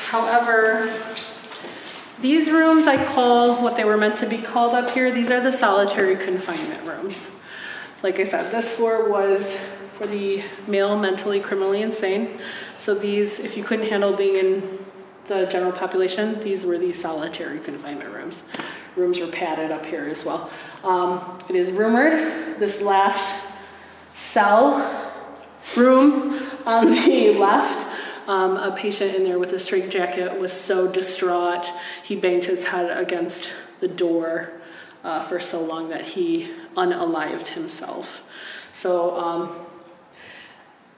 However, these rooms I call what they were meant to be called up here. These are the solitary confinement rooms. Like I said, this floor was for the male mentally criminally insane. So these, if you couldn't handle being in the general population, these were the solitary confinement rooms. Rooms were padded up here as well. It is rumored this last cell room on the left, a patient in there with a straitjacket was so distraught, he banged his head against the door for so long that he unalived himself. So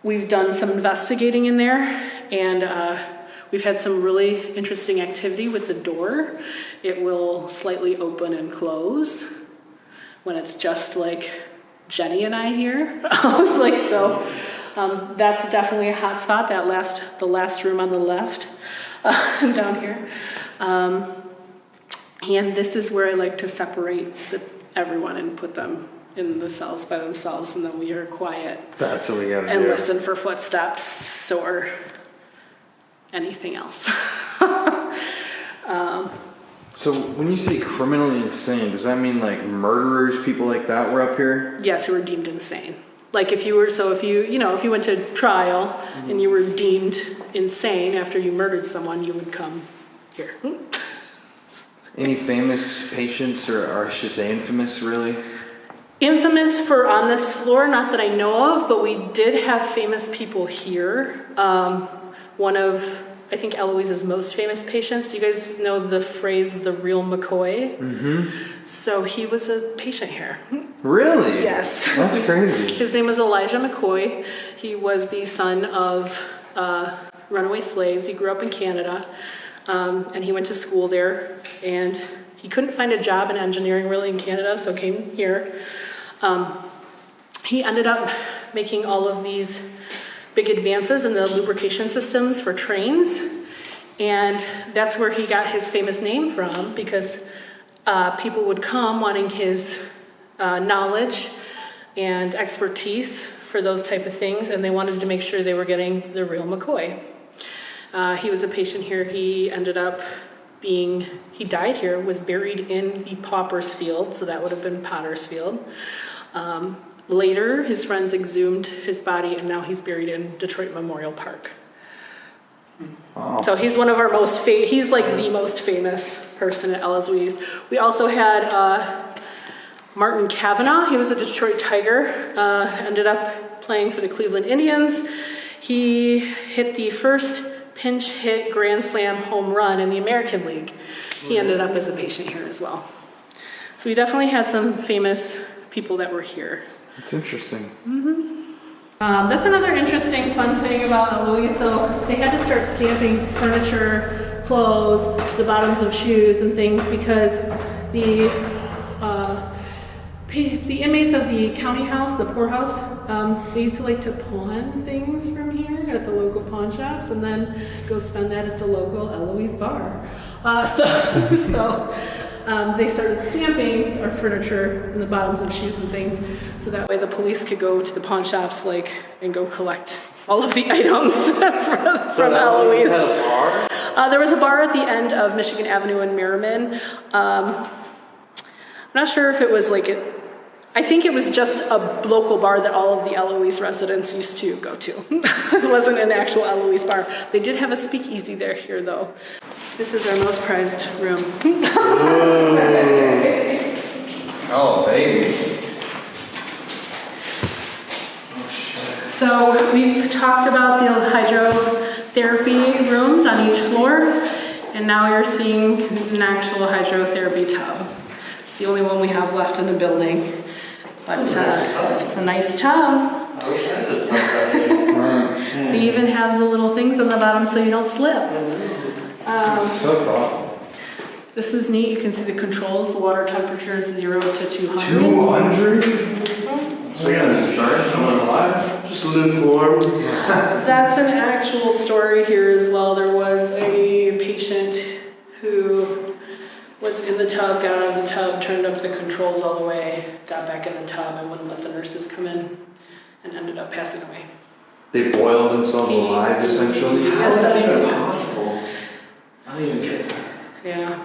we've done some investigating in there, and we've had some really interesting activity with the door. It will slightly open and close when it's just like Jenny and I here. I was like, so that's definitely a hot spot, the last room on the left down here. And this is where I like to separate everyone and put them in the cells by themselves, and then we are quiet. That's what we gotta and do. Listen for footsteps or anything else. So when you say criminally insane, does that mean like murderers, people like that were up here? Yes, who were deemed insane. Like if you went to trial and you were deemed insane after you murdered someone, you would come here. Any famous patients, or I should say infamous, really? Infamous for on this floor, not that I know of, but we did have famous people here. One of, I think, Eloise's most famous patients. Do you guys know the phrase, the real McCoy? Mm-hmm. So he was a patient here. Really? Yes. That's crazy. His name was Elijah McCoy. He was the son of runaway slaves. He grew up in Canada, and he went to school there, and he couldn't find a job in engineering really in Canada, so came here. He ended up making all of these big advances in the lubrication systems for trains, and that's where he got his famous name from, because people would come wanting his knowledge and expertise for those type of things, and they wanted to make sure they were getting the real McCoy. He was a patient here. He ended up he died here, was buried in the Pauper's Field, so that would have been Potter's Field. Later, his friends exhumed his body, and now he's buried in Detroit Memorial Park. Wow. So he's one of our he's like the most famous person at Eloise. We also had Martin Kavanaugh. He was a Detroit Tiger, ended up playing for the Cleveland Indians. He hit the first pinch hit grand slam home run in the American League. He ended up as a patient here as well. So we definitely had some famous people that were here. It's interesting. That's another interesting, fun thing about Eloise. So they had to start stamping furniture, clothes, the bottoms of shoes and things because the inmates of the county house, the poorhouse, they used to like to pawn things from here at the local pawn shops and then go spend that at the local Eloise bar. So they started stamping our furniture in the bottoms of shoes and things, so that way the police could go to the pawn shops and go collect all of the items from Eloise. Had a bar? There was a bar at the end of Michigan Avenue in Merriman. I'm not sure if it was I think it was just a local bar that all of the Eloise residents used to go to. It wasn't an actual Eloise bar. They did have a speakeasy here though. This is our most prized room. Oh, baby. So we've talked about the hydrotherapy rooms on each floor, and now you're seeing an actual hydrotherapy tub. It's the only one we have left in the building, but it's a nice tub. I wish I had a tub. They even have the little things on the bottom so you don't slip. So thoughtful. This is neat. You can see the controls. The water temperature is 0 to 200. 200? So you're gonna just burn someone alive? Just lukewarm? That's an actual story here as well. There was a patient who was in the tub, got out of the tub, turned up the controls all the way, got back in the tub, and wouldn't let the nurses come in, and ended up passing away. They boiled themselves alive, essentially? How is that even possible? I don't even get that. Yeah,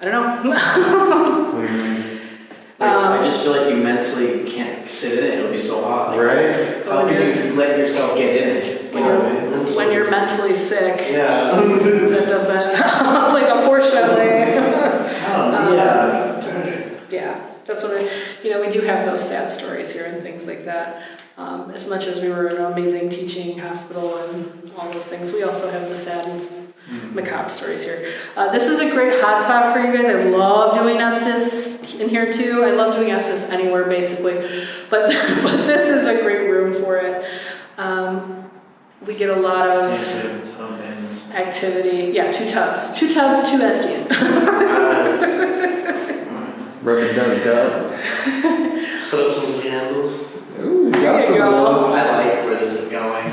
I don't know. I just feel like you mentally can't sit in it. It'll be so hot. Right? How could you let yourself get in it when you're mentally sick? Yeah. That doesn't. Unfortunately. Yeah, that's what we do have those sad stories here and things like that. As much as we were an amazing teaching hospital and all those things, we also have the sad and macabre stories here. This is a great hotspot for you guys. I love doing Estes in here too. I love doing Estes anywhere basically, but this is a great room for it. We get a lot of activity. Yeah, 2 tubs, 2 Estes. Rub it down, go. Set up some candles. Ooh, you got some of those. I like where this is going.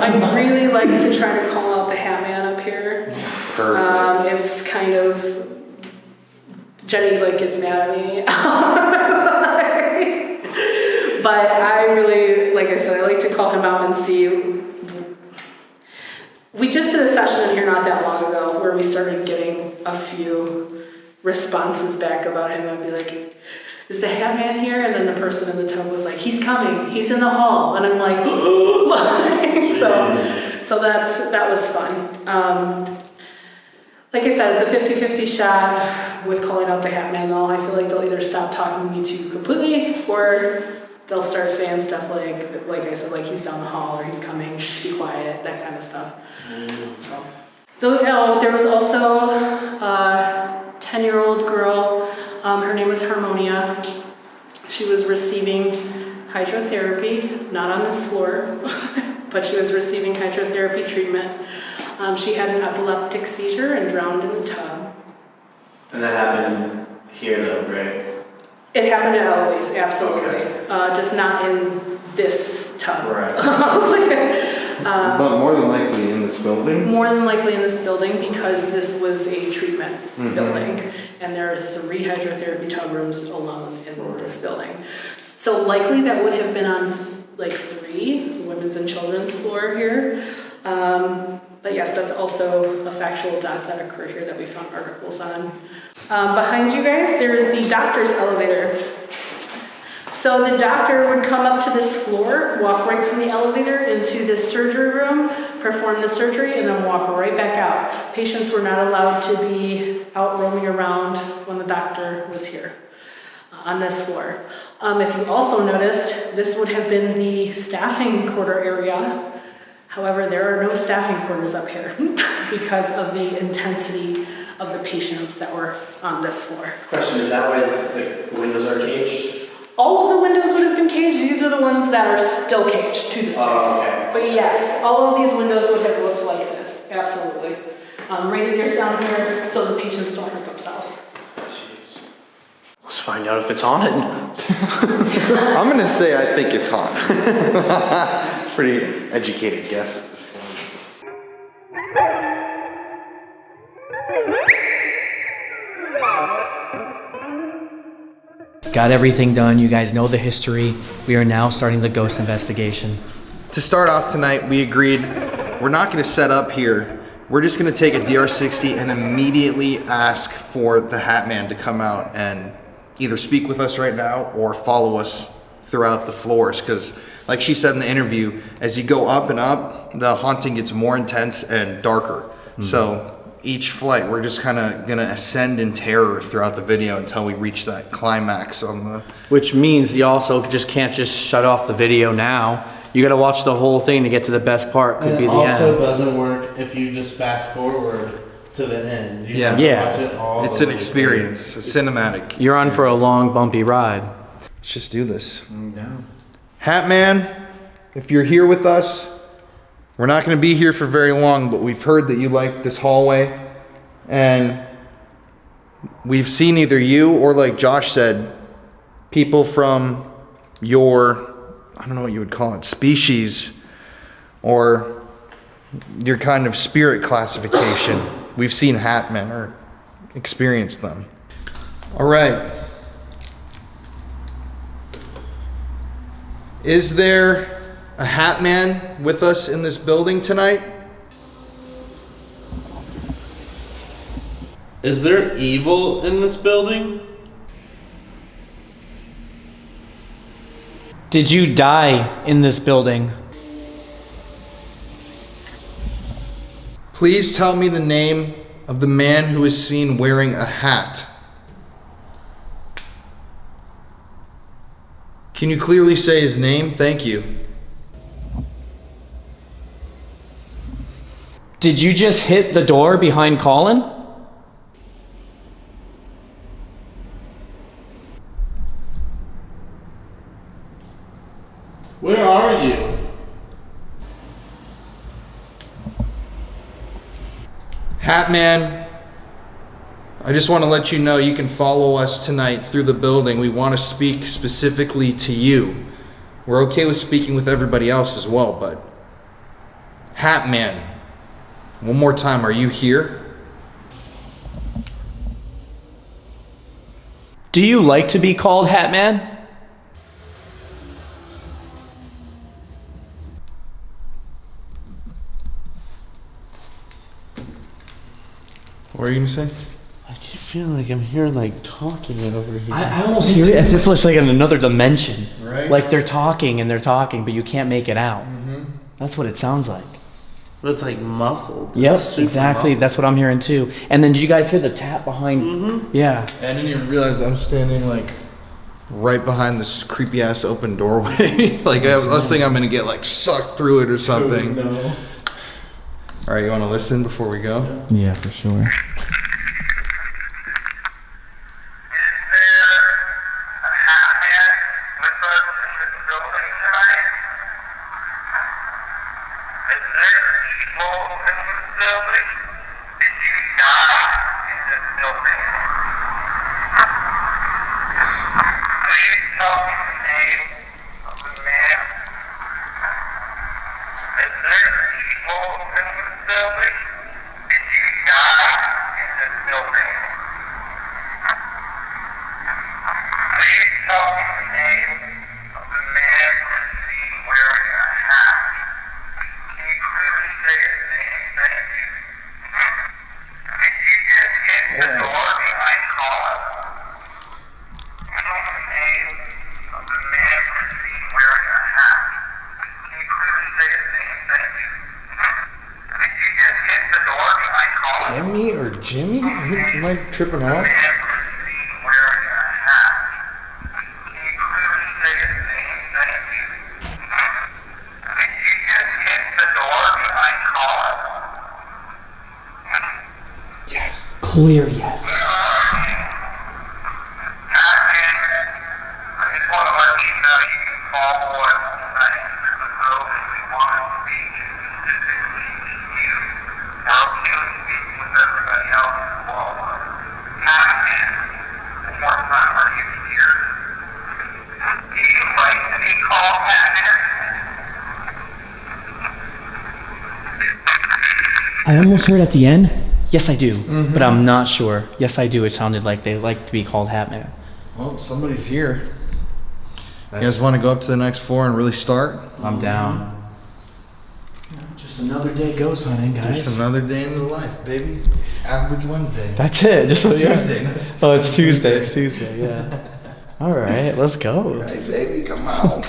I'd really like to try to call out the Hatman up here. Perfect. It's kind of, Jenny gets mad at me. But I really, like I said, I like to call him out and see. We just did a session in here not that long ago where we started getting a few responses back about him. I'd be like, is the Hatman here? And then the person in the tub was like, he's coming, he's in the hall. And I'm like, so that was fun. Like I said, it's a 50-50 shot with calling out the Hatman though. I feel like they'll either stop talking to me too completely or they'll start saying stuff like I said, like he's down the hall or he's coming, shh, be quiet, that kind of stuff. So, there was also a 10-year-old girl. Her name was Harmonia. She was receiving hydrotherapy, not on this floor, but she was receiving hydrotherapy treatment. She had an epileptic seizure and drowned in the tub. And that happened here though, right? It happened at Eloise, absolutely. Okay. Just not in this tub. Right. But more than likely in this building? More than likely in this building because this was a treatment building. And there are 3 hydrotherapy tub rooms alone in this building. So likely that would have been on 3, the women's and children's floor here. But yes, that's also a factual death that occurred here that we found articles on. Behind you guys, there's the doctor's elevator. So the doctor would come up to this floor, walk right from the elevator into this surgery room, perform the surgery, and then walk right back out. Patients were not allowed to be out roaming around when the doctor was here on this floor. If you also noticed, this would have been the staffing quarter area. However, there are no staffing quarters up here because of the intensity of the patients that were on this floor. Question, is that why the windows are caged? All of the windows would have been caged. These are the ones that are still caged to this day. Okay. But yes, all of these windows would have looked like this. Absolutely. Radiators down here so the patients don't hurt themselves. Let's find out if it's haunted. I'm gonna say I think it's haunted. Pretty educated guess at this point. Got everything done. You guys know the history. We are now starting the ghost investigation. To start off tonight, we agreed we're not gonna set up here. We're just gonna take a DR60 and immediately ask for the Hatman to come out and either speak with us right now or follow us throughout the floors, because like she said in the interview, as you go up and up, the haunting gets more intense and darker. So each flight, we're just kind of gonna ascend in terror throughout the video until we reach that climax on the... Which means you also just can't just shut off the video now. You gotta watch the whole thing to get to the best part, could be the end. It also doesn't work if you just fast forward to the end. You have to watch it all It's the an way experience, a cinematic You're on for a long, bumpy ride. Let's just do this. Hatman, if you're here with us, we're not going to be here for very long, but we've heard that you like this hallway, and we've seen either you or, like Josh said, people from your, I don't know what you would call it, species, or your kind of spirit classification. We've seen Hatman or experienced them. All right. Is there a Hatman with us in this building tonight? Is there evil in this building? Did you die in this building? Please tell me the name of the man who is seen wearing a hat. Can you clearly say his name? Thank you. Did you just hit the door behind Colin? Where are you? Hatman, I just want to let you know you can follow us tonight through the building. We want to speak specifically to you. We're okay with speaking with everybody else as well, but Hatman, one more time, are you here? Do you like to be called Hatman? What are you gonna say? I keep feeling like I'm hearing like talking over here. I almost hear it as if it's like in another dimension. Right. Like they're talking and they're talking, but you can't make it out. That's what it sounds like. But it's like muffled. Yep, It's super exactly. muffled. That's what I'm hearing too. And then did you guys hear the tap behind? Yeah. I didn't even realize I'm standing like right behind this creepy ass open doorway. Like I was thinking I'm gonna get like sucked through it or something. No. All right, you want to listen before we go? Yeah, for sure. Wearing a hat. Can you clearly say his name? Jimmy? Am I tripping out? Yes. Clear yes. I almost heard at the end. Yes, I do, but I'm not sure. Yes, I do. It sounded like they like to be called Hatman. Well, somebody's here. You guys want to go up to the next floor and really start? I'm down. Just another day ghost hunting, guys. Just another day in the life, baby. Average Wednesday. That's it. Just Tuesday. Oh, it's Tuesday. It's Tuesday. Yeah. All right, let's go. Hey, baby, come on.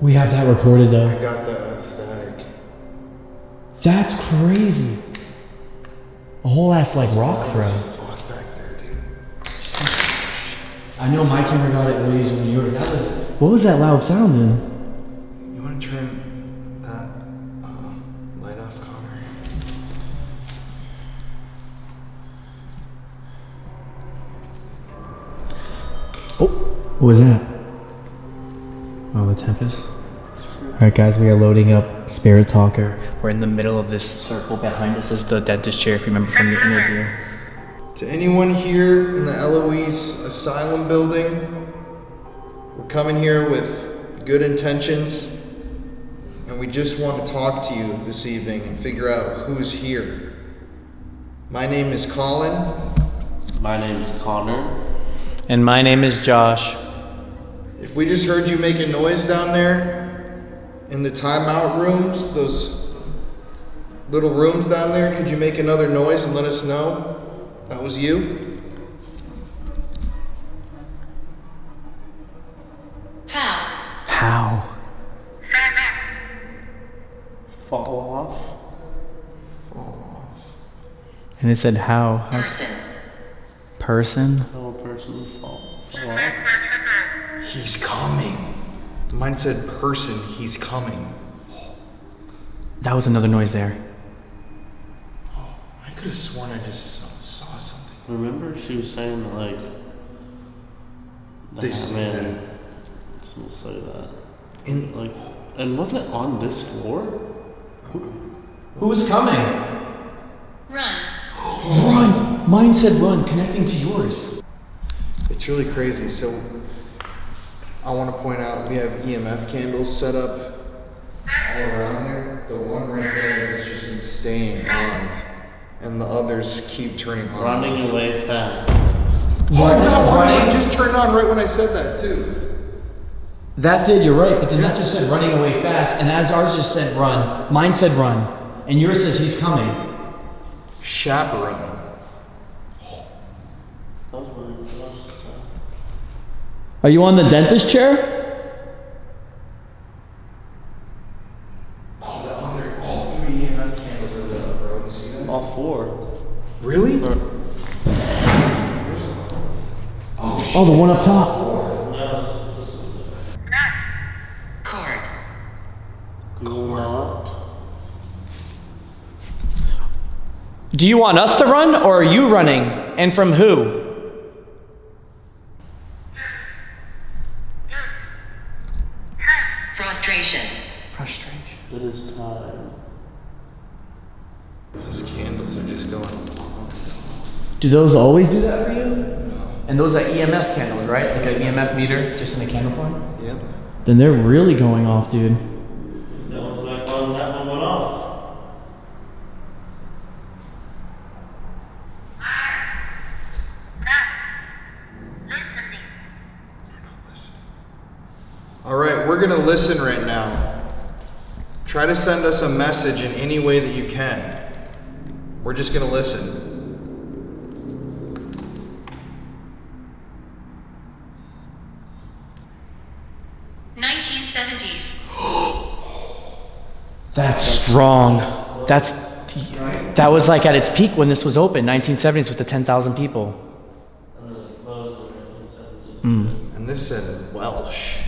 We have that recorded though. I got that on static. That's crazy. A whole ass like rock throw. Fuck back there, dude. I know my camera got it way easier than yours. That was. What was that loud sound in? You want to turn that light off, Connor? Oh, what was that? Oh, the Tempest. Alright guys, we are loading up Spirit Talker. We're in the middle of this circle. Behind us is the dentist chair, if you remember from the interview. To anyone here in the Eloise Asylum building, we're coming here with good intentions, and we just want to talk to you this evening and figure out who's here. My name is Colin. My name's Connor. And my name is Josh. If we just heard you make a noise down there in the timeout rooms, those little rooms down there, could you make another noise and let us know that was you? How? Fall off. Fall off. And it said how? Person? No person fall off. He's coming. Mine said person, he's coming. That was another noise there. I could have sworn I just saw something. Remember she was saying like They say that. Someone say that. In Like, and wasn't it on this floor? Who's coming? Run. Run! Mine said run, connecting to yours. It's really crazy. So I want to point out we have EMF candles set up all around there. The one right there has just been staying on, and the others keep turning on. Running away fast. Oh, that one just turned on right when I said that too. That did, you're right, but then that just said running away fast, and as ours just said run, mine said run, and yours says he's coming. Chaperone. Are you on the dentist chair? All three EMF candles are lit up, bro. You see that? All four. Really? Oh, the one up top. Cord. Do you want us to run, or are you running? And from who? Frustration. Frustration. It is time. Those candles are just going on. Do those always do that for you? And those are EMF candles, right? Like an EMF meter, just in a candle form? Yep. Then they're really going off, dude. That was back when that one went off. gonna listen right now. Try to send us a message in any way that you can. We're just gonna listen. That's strong. That was like at its peak when this was open, 1970s with the 10,000 people. And then it closed in the 1970s. And this said Welsh.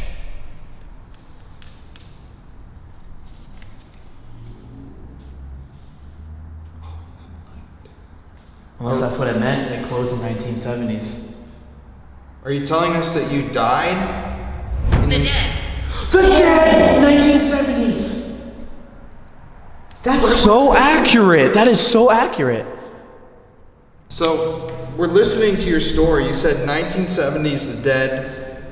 Unless that's what it meant, it closed in 1970s. Are you telling us that you died? The dead. The dead! 1970s! That's so accurate. That is so accurate. So, we're listening to your story. You said 1970s, the dead.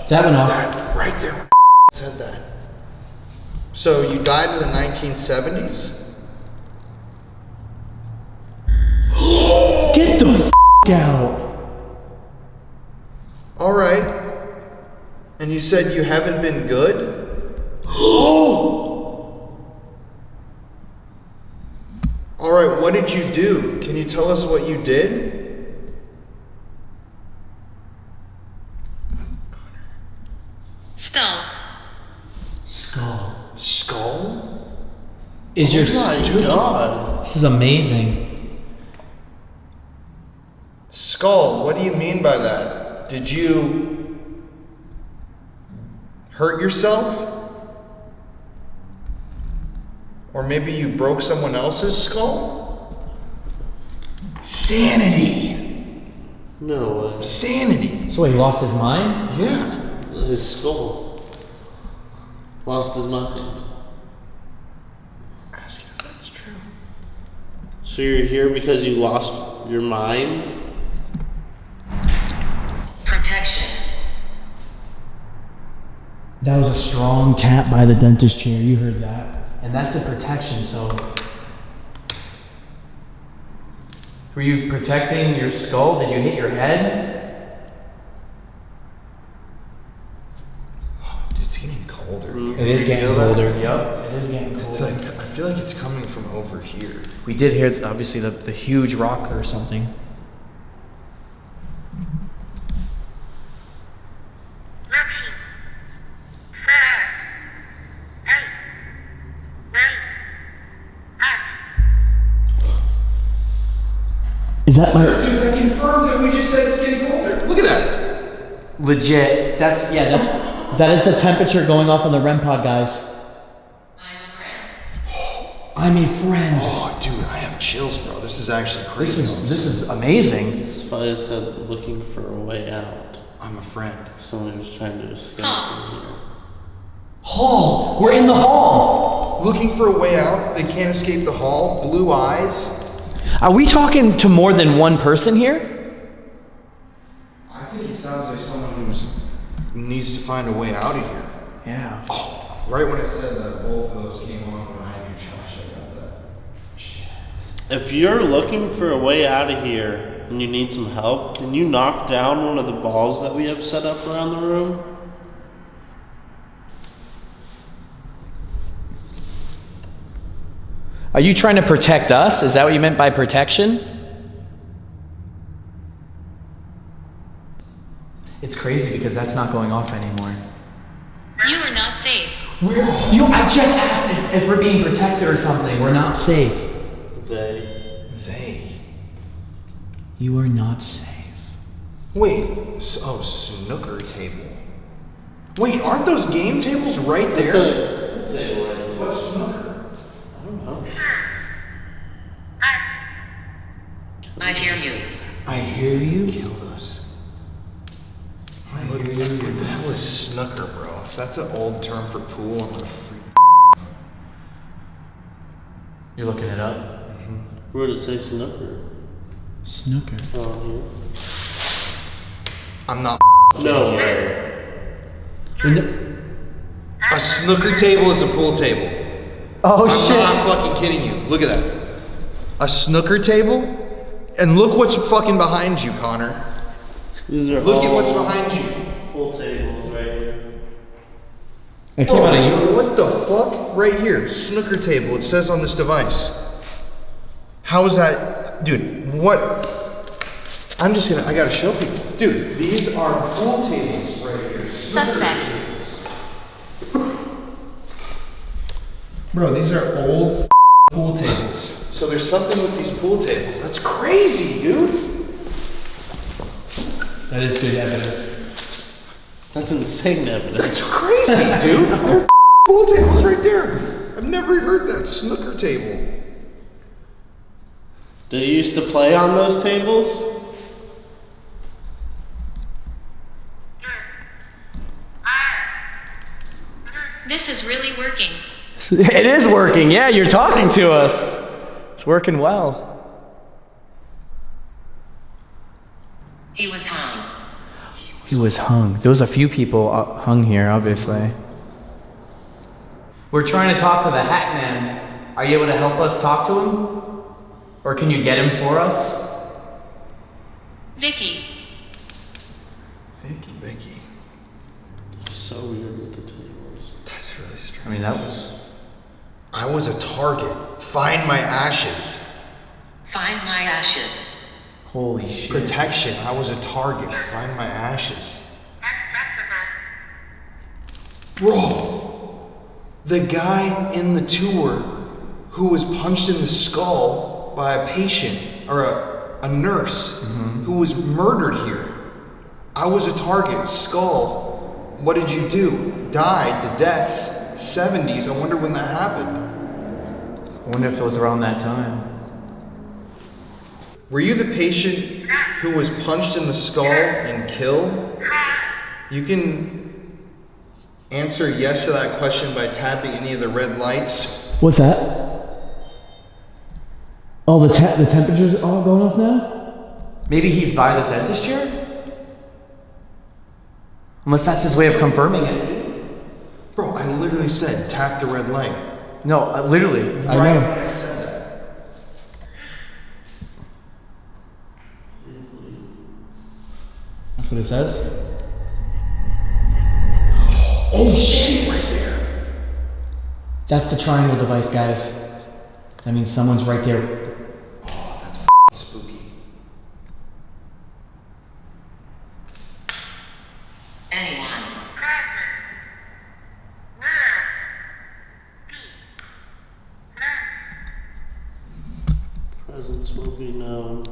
That went off. That right there said that. So, you died in the 1970s? Get the out. All right. And you said you haven't been good? All right, what did you do? Can you tell us what you did? Skull. Skull. Skull? Is your God. This is amazing. Skull, what do you mean by that? Did you hurt yourself? Or maybe you broke someone else's skull? Sanity! No way. Sanity! So he lost his mind? Yeah. His skull. Lost his mind. Ask if that's true. So you're here because you lost your mind? Protection. That was a strong tap by the dentist chair. You heard that. And that's the protection, so. Were you protecting your skull? Did you hit your head? It's getting colder. It is getting colder. Yep, it is getting colder. It's like, I feel like it's coming from over here. We did hear, obviously, the huge rock or something. Is that my... Dude, that confirmed that we just said it's getting colder. Look at that. Legit. That is the temperature going off on the REM pod, guys. I'm a friend. I'm a friend. Oh, dude, I have chills, bro. This is actually crazy. This is amazing. This fire said looking for a way out. I'm a friend. Someone was trying to escape from here. Hall. We're in the hall. Looking for a way out. They can't escape the hall. Blue eyes. Are we talking to more than one person here? I think it sounds like someone who needs to find a way out of here. Yeah. Oh, right when it said that both of those came on behind you, Josh, I got that. Shit. If you're looking for a way out of here and you need some help, can you knock down one of the balls that we have set up around the room? Are you trying to protect us? Is that what you meant by protection? It's crazy because that's not going off anymore. You are not safe. I just asked if we're being protected or something. We're not safe. They. You are not safe. Wait, snooker table. Wait, aren't those game tables right there? What's snooker? I don't know. I hear you. I hear you. Killed us. What the hell is snooker, bro? If that's an old term for pool, I'm gonna freak. You're looking it up? Mm-hmm. Where did it say snooker? Snooker. Oh, here. I'm not. No way. A snooker table is a pool table. Oh, I'm not fucking kidding you. Look at that. A snooker table? And look what's fucking behind you, Connor. These are Look at all what's behind you. Pool tables right here. It came out of you. What the fuck? Right here, snooker table. It says on this device. How is that, dude? What? I gotta show people, dude. These are pool tables right here. Suspect. Bro, these are old pool tables. So there's something with these pool tables. That's crazy, dude. That is good evidence. That's insane evidence. That's crazy, dude. There are pool tables right there. I've never heard that snooker table. Did you used to play on those tables? This is really working. It is working, yeah, you're talking to us. It's working well. He was hung. He was hung. There was a few people hung here, obviously. We're trying to talk to the Hatman. Are you able to help us talk to him? Or can you get him for us? Vicky. Vicky. So weird with the tables. That's really strange. I mean, I was a target. Find my ashes. Find my ashes. Holy shit. Protection. I was a target. Find my ashes. Bro, the guy in the tour who was punched in the skull by a patient or a nurse who was murdered here. I was a target. Skull. What did you do? Died. The deaths. 70s. I wonder when that happened. I wonder if it was around that time. Were you the patient who was punched in the skull and killed? You can answer yes to that question by tapping any of the red lights. What's that? Oh, the temperature's all going off now? Maybe he's by the dentist chair? Unless that's his way of confirming it. Bro, I literally said tap the red light. No, literally. I Right know. when I said that. That's what it says? Oh shit, right there. That's the triangle device, guys. That means someone's right there. Oh, that's spooky. Anyone. Presence will be known.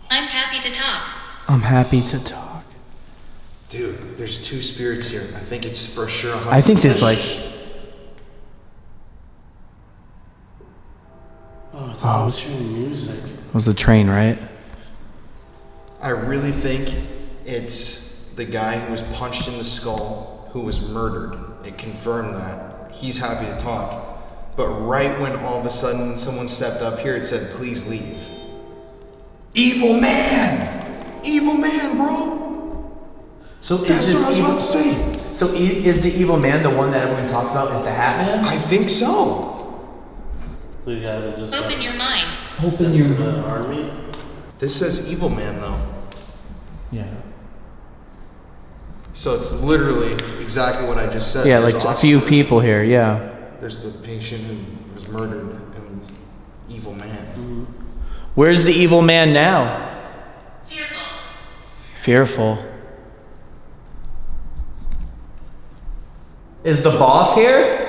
I'm happy to talk. I'm happy to talk. Dude, there's two spirits here. I think it's for sure. I think there's like... Oh, I thought I was hearing music. It was the train, right? I really think it's the guy who was punched in the skull who was murdered. It confirmed that. He's happy to talk. But right when all of a sudden someone stepped up here, it said, please leave. Evil man! Evil man, bro! So That's what I was about to say. So is the evil man the one that everyone talks about? Is the Hatman? I think so. The guy that just Open your mind. Open your the army. This says evil man, though. Yeah. So it's literally exactly what I just said. Yeah, There's like a also- few people here, yeah. There's the patient who was murdered and evil man. Where's the evil man now? Fearful. Fearful. Is the boss here?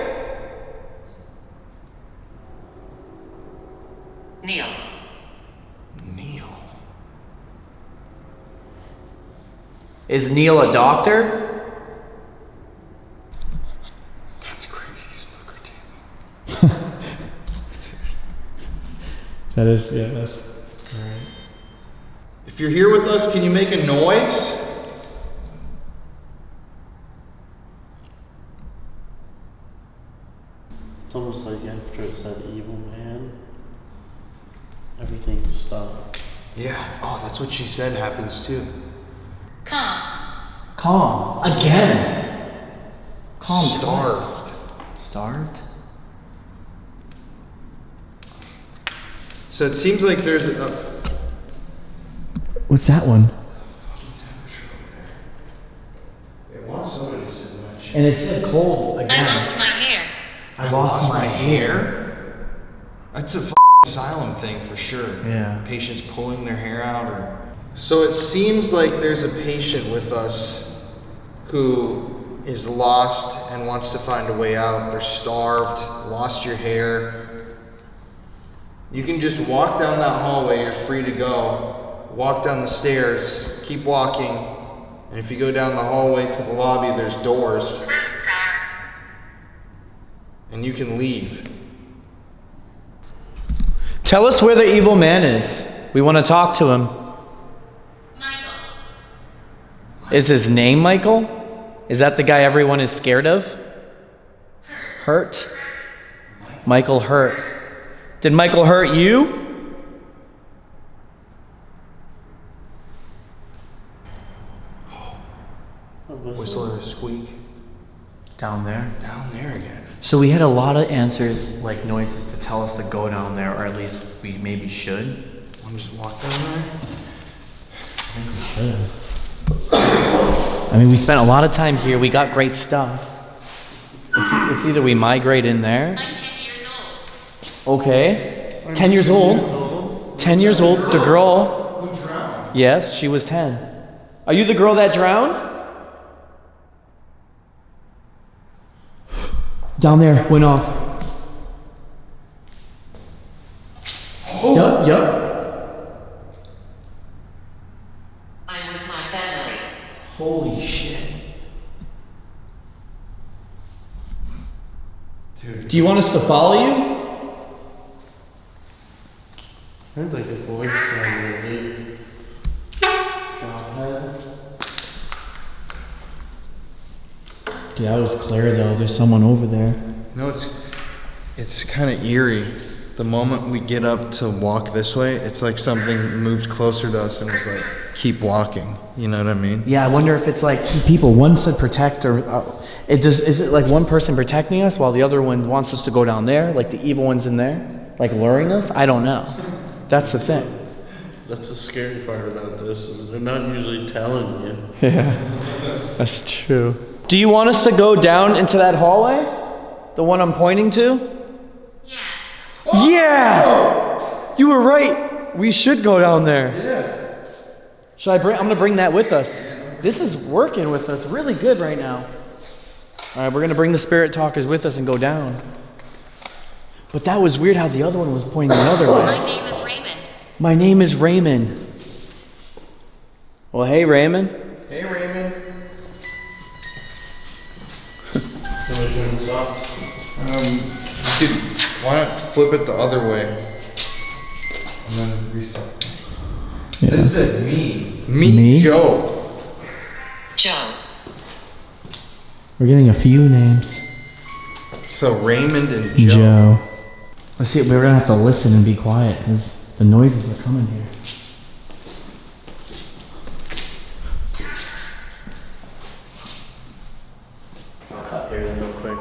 Neil. Neil. Is Neil a doctor? That's crazy. Snooker table. That is, yeah, that's... Alright. If you're here with us, can you make a noise? It's almost like after it said evil man, everything stopped. Yeah. Oh, that's what she said happens too. Calm. Calm. Again. Calm. Starved. twice. Starved? So it seems like there's a... What's that one? It wants somebody to sit in that chair. And it said cold again. I lost my hair. I lost my hair. That's a asylum thing for sure. Yeah. Patients pulling their hair out or... So it seems like there's a patient with us who is lost and wants to find a way out. They're starved, lost your hair. You can just walk down that hallway, you're free to go. Walk down the stairs, keep walking, and if you go down the hallway to the lobby, there's doors. And you can leave. Tell us where the evil man is. We want to talk to him. Michael. Is his name Michael? Is that the guy everyone is scared of? Hurt? Michael Hurt. Did Michael hurt you? Whistle or a squeak. Down there? Down there again. So we had a lot of answers, like noises, to tell us to go down there, or at least we maybe should. Want to just walk down there? I think we should. I mean, we spent a lot of time here. We got great stuff. It's either we migrate in there. I'm 10 years old. Okay. 10 years old. 10 years old. The girl. Who drowned? Yes, she was 10. Are you the girl that drowned? Down there, went off. Oh. Yup. I'm with my family. Holy shit. Dude. Do you want us to follow you? I heard like a voice down there, dude. Dude, that was clear though. There's someone over there. No, it's kind of eerie. The moment we get up to walk this way, it's like something moved closer to us and was like, keep walking. You know what I mean? Yeah, I wonder if it's like two people. One said protect, or is it like one person protecting us while the other one wants us to go down there? Like the evil one's in there, like luring us? I don't know. That's the thing. That's the scary part about this, is they're not usually telling you. Yeah, that's true. Do you want us to go down into that hallway? The one I'm pointing to? Yeah. Yeah! You were right. We should go down there. Yeah. Should I bring? I'm gonna bring that with us. This is working with us really good right now. All right, we're gonna bring the spirit talkers with us and go down. But that was weird how the other one was pointing the other way. My name is Raymond. My name is Raymond. Well, hey, Raymond. Hey, Raymond. Can we turn this off? Dude, why not flip it the other way? And then reset. Yeah. This is me. Me? Joe. Joe. We're getting a few names. So Raymond and Joe. Joe. Let's see, we're gonna have to listen and be quiet because the noises are coming here.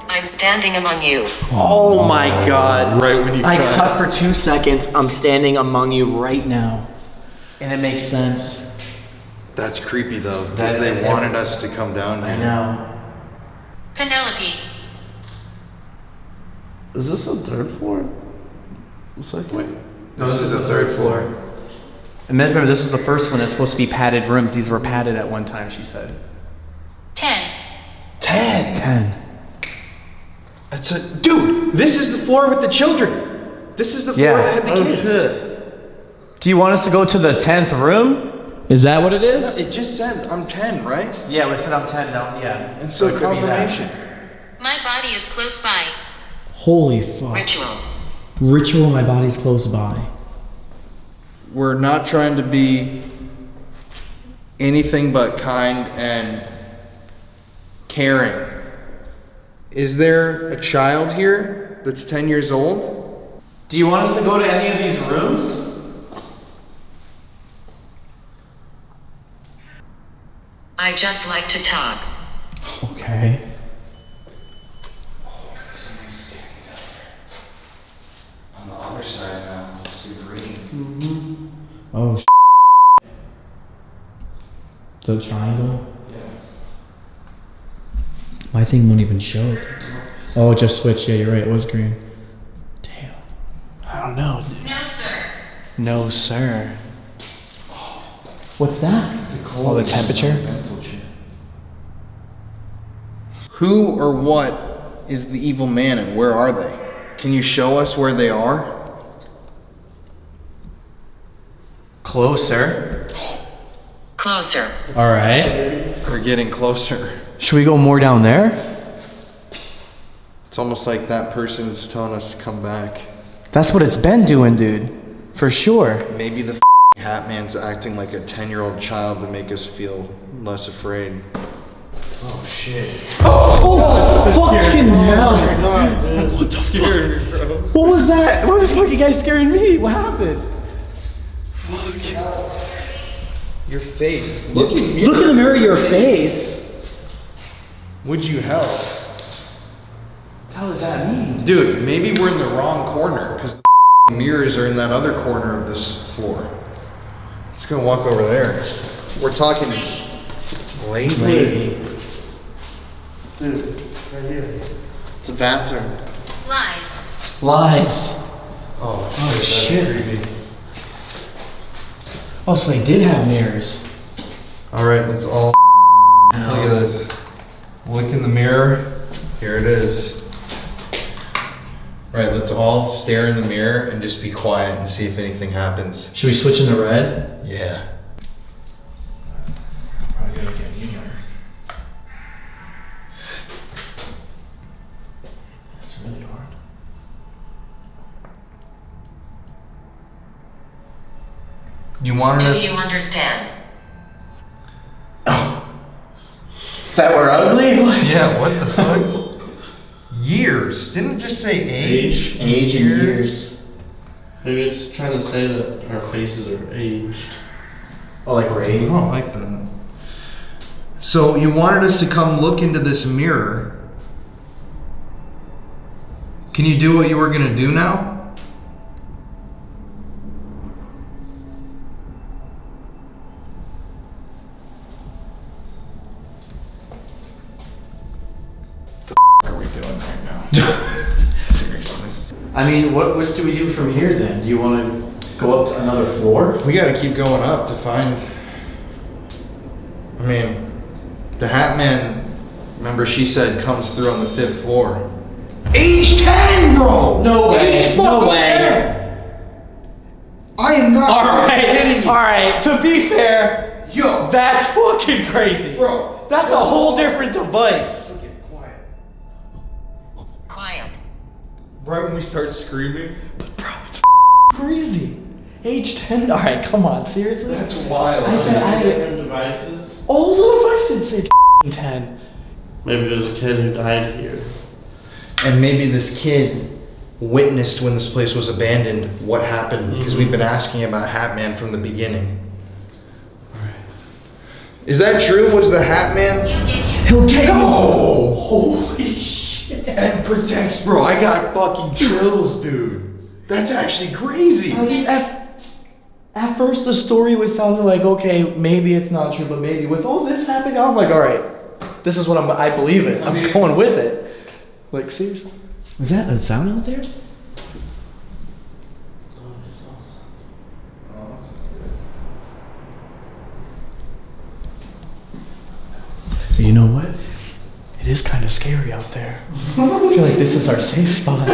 I'm standing among you. Oh my god. Right when you I cut. cut for 2 seconds. I'm standing among you right now. And it makes sense. That's creepy though, because they wanted us to come down here. I know. Penelope. Is this the third floor? Second? Wait, this is the third floor. And remember, this is the first one that's supposed to be padded rooms. These were padded at one time, she said. 10. 10. That's a dude. This is the floor with the children. This is the floor Yeah. that had the Oh kids. shit. Do you want us to go to the 10th room? Is that what it is? No, it just said I'm 10, right? Yeah, we said I'm 10 now. Yeah. And so it could be that. confirmation. My body is close by. Holy fuck. Ritual. Ritual, my body's close by. We're not trying to be anything but kind and caring. Is there a child here that's 10 years old? Do you want us to go to any of these rooms? I just like to talk. Okay. On the other side now, it's the green. Oh, the triangle? Yeah. My thing won't even show it. Oh, it just switched. Yeah, you're right. It was green. Damn. I don't know. No, sir. No, sir. What's that? Oh, the temperature? Who or what is the evil man and where are they? Can you show us where they are? Closer. Closer. All right. They're getting closer. Should we go more down there? It's almost like that person's telling us to come back. That's what it's been doing, dude. For sure. Maybe the Hatman's acting like a 10-year-old child to make us feel less afraid. Oh shit. Oh, fucking hell. What the scared, bro? What was that? Why the fuck you guys scaring me? What happened? Your face. Look in the mirror. Look in the mirror of your face. Would you help? What the hell does that mean? Dude, maybe we're in the wrong corner because the mirrors are in that other corner of this floor. Let's go walk over there. We're talking lady. Dude, right here. It's a bathroom. Lies. Lies. Oh shit. Creepy. Oh, so they did have mirrors. Alright, let's all look at this. Look in the mirror. Here it is. Alright, let's all stare in the mirror and just be quiet and see if anything happens. Should we switch into red? Yeah. Probably gonna get you guys. It's really hard. You wanted Do us. you understand? That we're ugly? Yeah, what the fuck? Years. Didn't it just say age? Age and years. Maybe it's trying to say that our faces are aged. Oh, like we're I 80? don't like that. So you wanted us to come look into this mirror. Can you do what you were gonna do now? What are we doing right now? Seriously. I mean, what do we do from here then? Do you want to go up to another floor? We gotta keep going up to find. I mean, the Hatman, remember she said comes through on the 5th floor. Age 10, bro! No way. Age No fucking way. 10. I am not kidding you. Alright, to be fair, Yo, that's fucking crazy. bro. That's a whole different device. Okay, quiet. Quiet. Right when we start screaming. Bro, it's crazy. Age 10? Alright, come on, seriously? That's wild. I said I had Different devices. all the devices said 10. Maybe there's a kid who died here. And maybe this kid witnessed when this place was abandoned what happened, because we've been asking about Hatman from the beginning. Is that true? Was the Hatman? He'll get you. No! Holy shit! And protect, bro. I got fucking chills, dude. That's actually crazy. I mean, at first the story was sounding like, okay, maybe it's not true, but maybe. With all this happening, I'm like, all right, this is what I believe it. I'm going with it. Like, seriously. Was that a sound out there? You know what? It is kind of scary out there. I feel like this is our safe spot.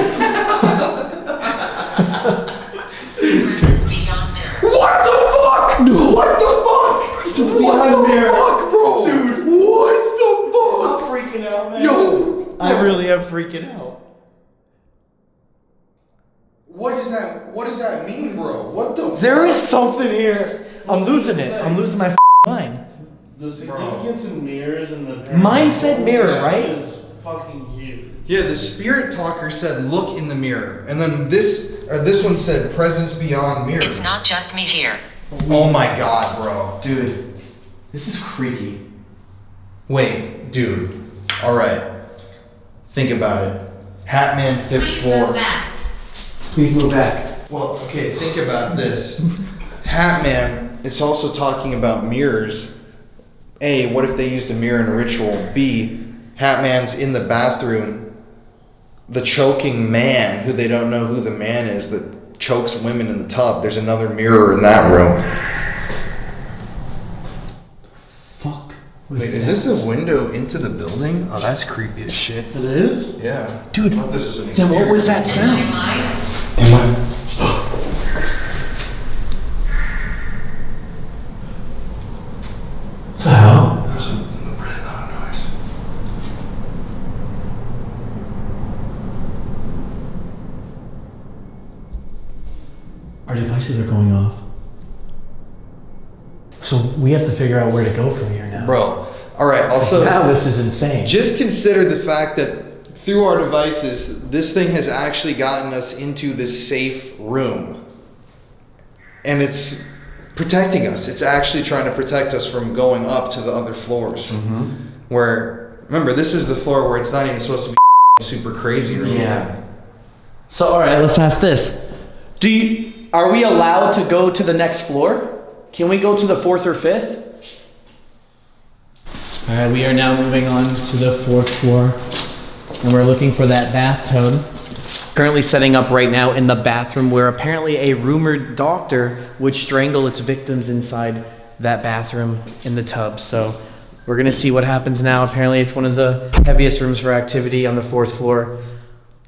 Presence beyond mirror. What the fuck? No. What the fuck? Presence What beyond the mirror. fuck, bro? Dude, what the fuck? I'm freaking out, man. Yo, I really am freaking out. What does that mean, bro? What the There fuck? is something here. I'm losing it. I'm losing my mind. The significance in mirrors and the Mine said mirror, right? is fucking huge. Yeah, the spirit talker said look in the mirror. And then this one said presence beyond mirror. It's not just me here. Oh my god, bro. Dude, this is freaky. Wait, dude. Alright. Think about it. Hatman 5th Please floor. move back. Please move back. Well, okay, think about this. Hatman, it's also talking about mirrors. A, what if they used a mirror in a ritual? B, Hatman's in the bathroom the choking man, who they don't know who the man is, that chokes women in the tub. There's another mirror in that room. Fuck. Wait, is this a window into the building? Oh, that's creepy as shit. It is? Yeah. Dude, I thought this was an then what exterior. was that sound? Am I? What the hell? There's a really loud noise. Our devices are going off. So we have to figure out where to go from here now. Bro. All right. Also, now this is insane. just consider the fact that through our devices, this thing has actually gotten us into this safe room. And it's protecting us. It's actually trying to protect us from going up to the other floors. Where, remember, this is the floor where it's not even supposed to be super crazy or anything. Yeah. So, all right, let's ask this. Are we allowed to go to the next floor? Can we go to the 4th or 5th? All right, we are now moving on to the 4th floor, and we're looking for that bathtub. Currently setting up right now in the bathroom where apparently a rumored doctor would strangle its victims inside that bathroom in the tub. So we're gonna see what happens now. Apparently it's one of the heaviest rooms for activity on the 4th floor.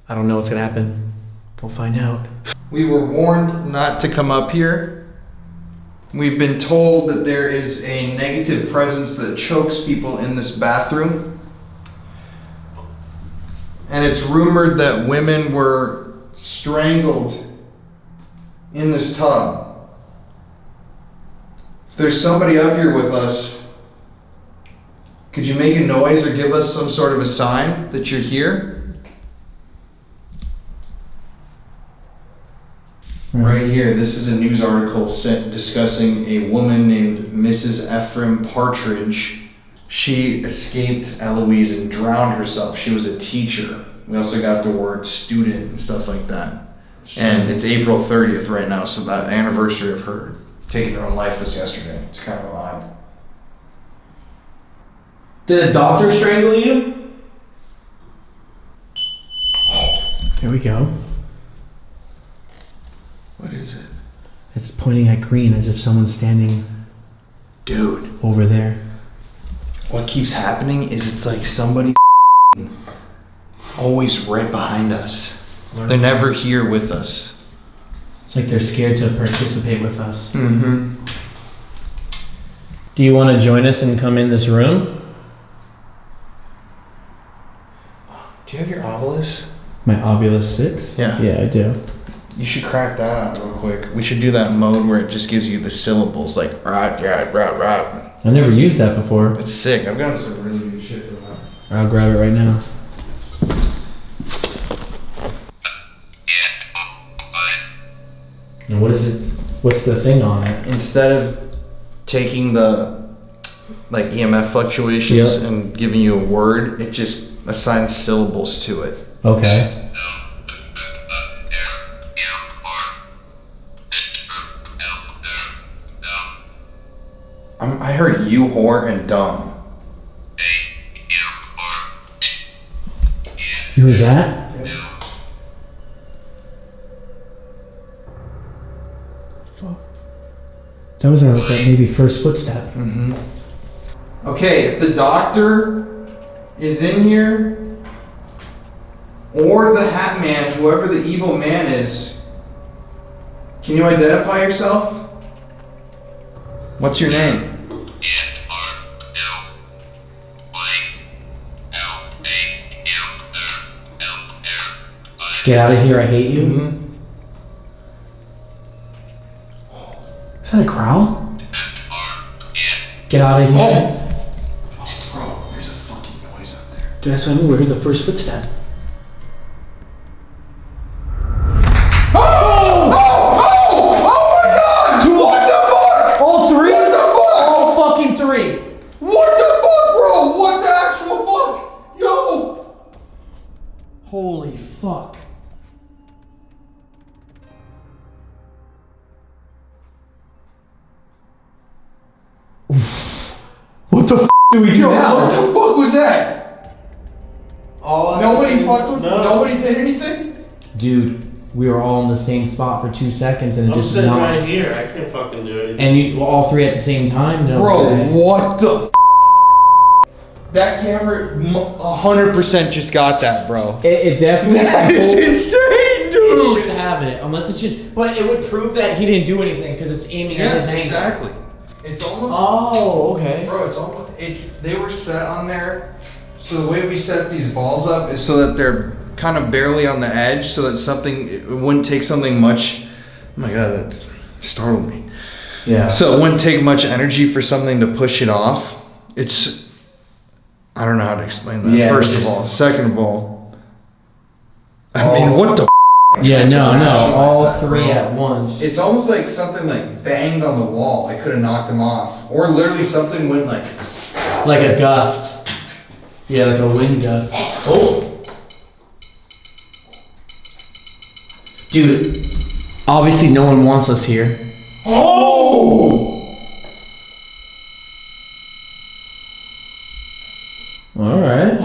I don't know what's gonna happen. We'll find out. We were warned not to come up here. We've been told that there is a negative presence that chokes people in this bathroom. And it's rumored that women were strangled in this tub. If there's somebody up here with us, could you make a noise or give us some sort of a sign that you're here? Right here, this is a news article discussing a woman named Mrs. Ephraim Partridge. She escaped Eloise and drowned herself. She was a teacher. We also got the word student and stuff like that. And it's April 30th right now, so the anniversary of her taking her own life was yesterday. It's kind of odd. Did a doctor strangle you? Here we go. What is it? It's pointing at green as if someone's standing, Dude, over there. what keeps happening is it's like somebody always right behind us. They're never here with us. It's like they're scared to participate with us. Mm-hmm. Do you want to join us and come in this room? Do you have your Ovilus? My Ovilus 6? Yeah. Yeah, I do. You should crack that out real quick. We should do that mode where it just gives you the syllables like right, right, right, right. I never used that before. It's sick. I've gotten some really good shit from that. I'll grab it right now. And what is it? What's the thing on it? Instead of taking the like EMF fluctuations and giving you a word, it just assigns syllables to it. Okay. I heard you, whore, and dumb. You heard that? Fuck. That was our maybe first footstep. Mm-hmm. Okay, if the doctor is in here, or the Hatman, whoever the evil man is, can you identify yourself? What's your name? Get out of here, I hate you. Mm-hmm. Is that a growl? Get out of here. Oh, bro, there's a fucking noise up there. Dude, that's what I mean. We heard the first footstep. Holy fuck. What the f do we do now? What the fuck was that? Nobody fucked with Nobody did anything? Dude, we were all in the same spot for 2 seconds and it I'm just sitting knocked. right here. I can't fucking do anything. And you all three at the same time? No Bro, way. what the That camera 100% just got that, bro. It definitely. That is insane, dude. It should have it, unless it should. But it would prove that he didn't do anything because it's aiming at his angle. Exactly. It's almost. Oh, okay. Bro, it's almost. They were set on there. So the way we set these balls up is so that they're kind of barely on the edge, so that it wouldn't take something much. Oh my god, that startled me. Yeah. So it wouldn't take much energy for something to push it off. I don't know how to explain that. Yeah, First of all, second of all, I mean, what the? Yeah, no, all three at once. It's almost like something like banged on the wall. I could have knocked him off, or literally something went like a gust. Yeah, like a wind gust. Oh. Dude, obviously no one wants us here. Oh! All right.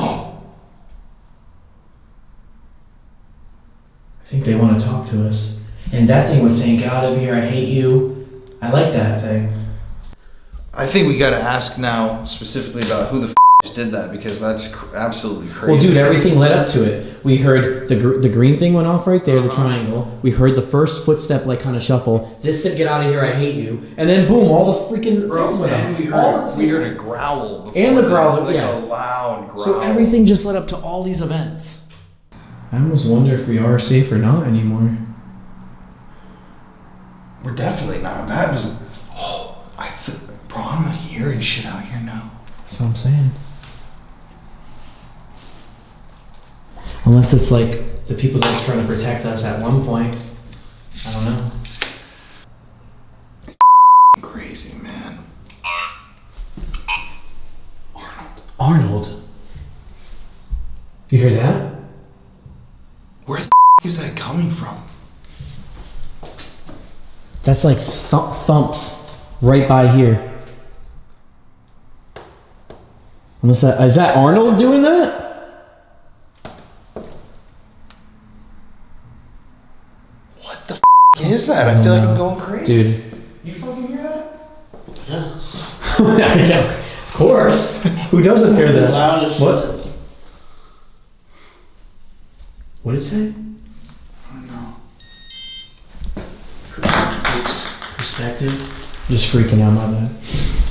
I think they want to talk to us. And that thing was saying, "Get out of here, I hate you." I like that thing. I think we got to ask now specifically about who the just did that, because that's absolutely crazy. Well, dude, everything led up to it. We heard the green thing went off right there, the triangle. We heard the first footstep like kind of shuffle. This said, "Get out of here, I hate you." And then boom, all the freaking things went off. We heard a growl before. And the growl, like yeah. a loud growl. So everything just led up to all these events. I almost wonder if we are safe or not anymore. We're definitely not. That was. Oh, bro, I'm like hearing shit out here now. That's what I'm saying. Unless it's like the people that was trying to protect us at one point. I don't know. Crazy, man. Arnold. You hear that? Where the is that coming from? That's like thumps right by here. Unless is that Arnold doing that? What the is that? I feel like I'm going crazy. Dude. You fucking hear that? Yeah. Of course. Who doesn't hear that? Loud as shit. What? What did it say? I don't know. Perspective. Just freaking out, my bad.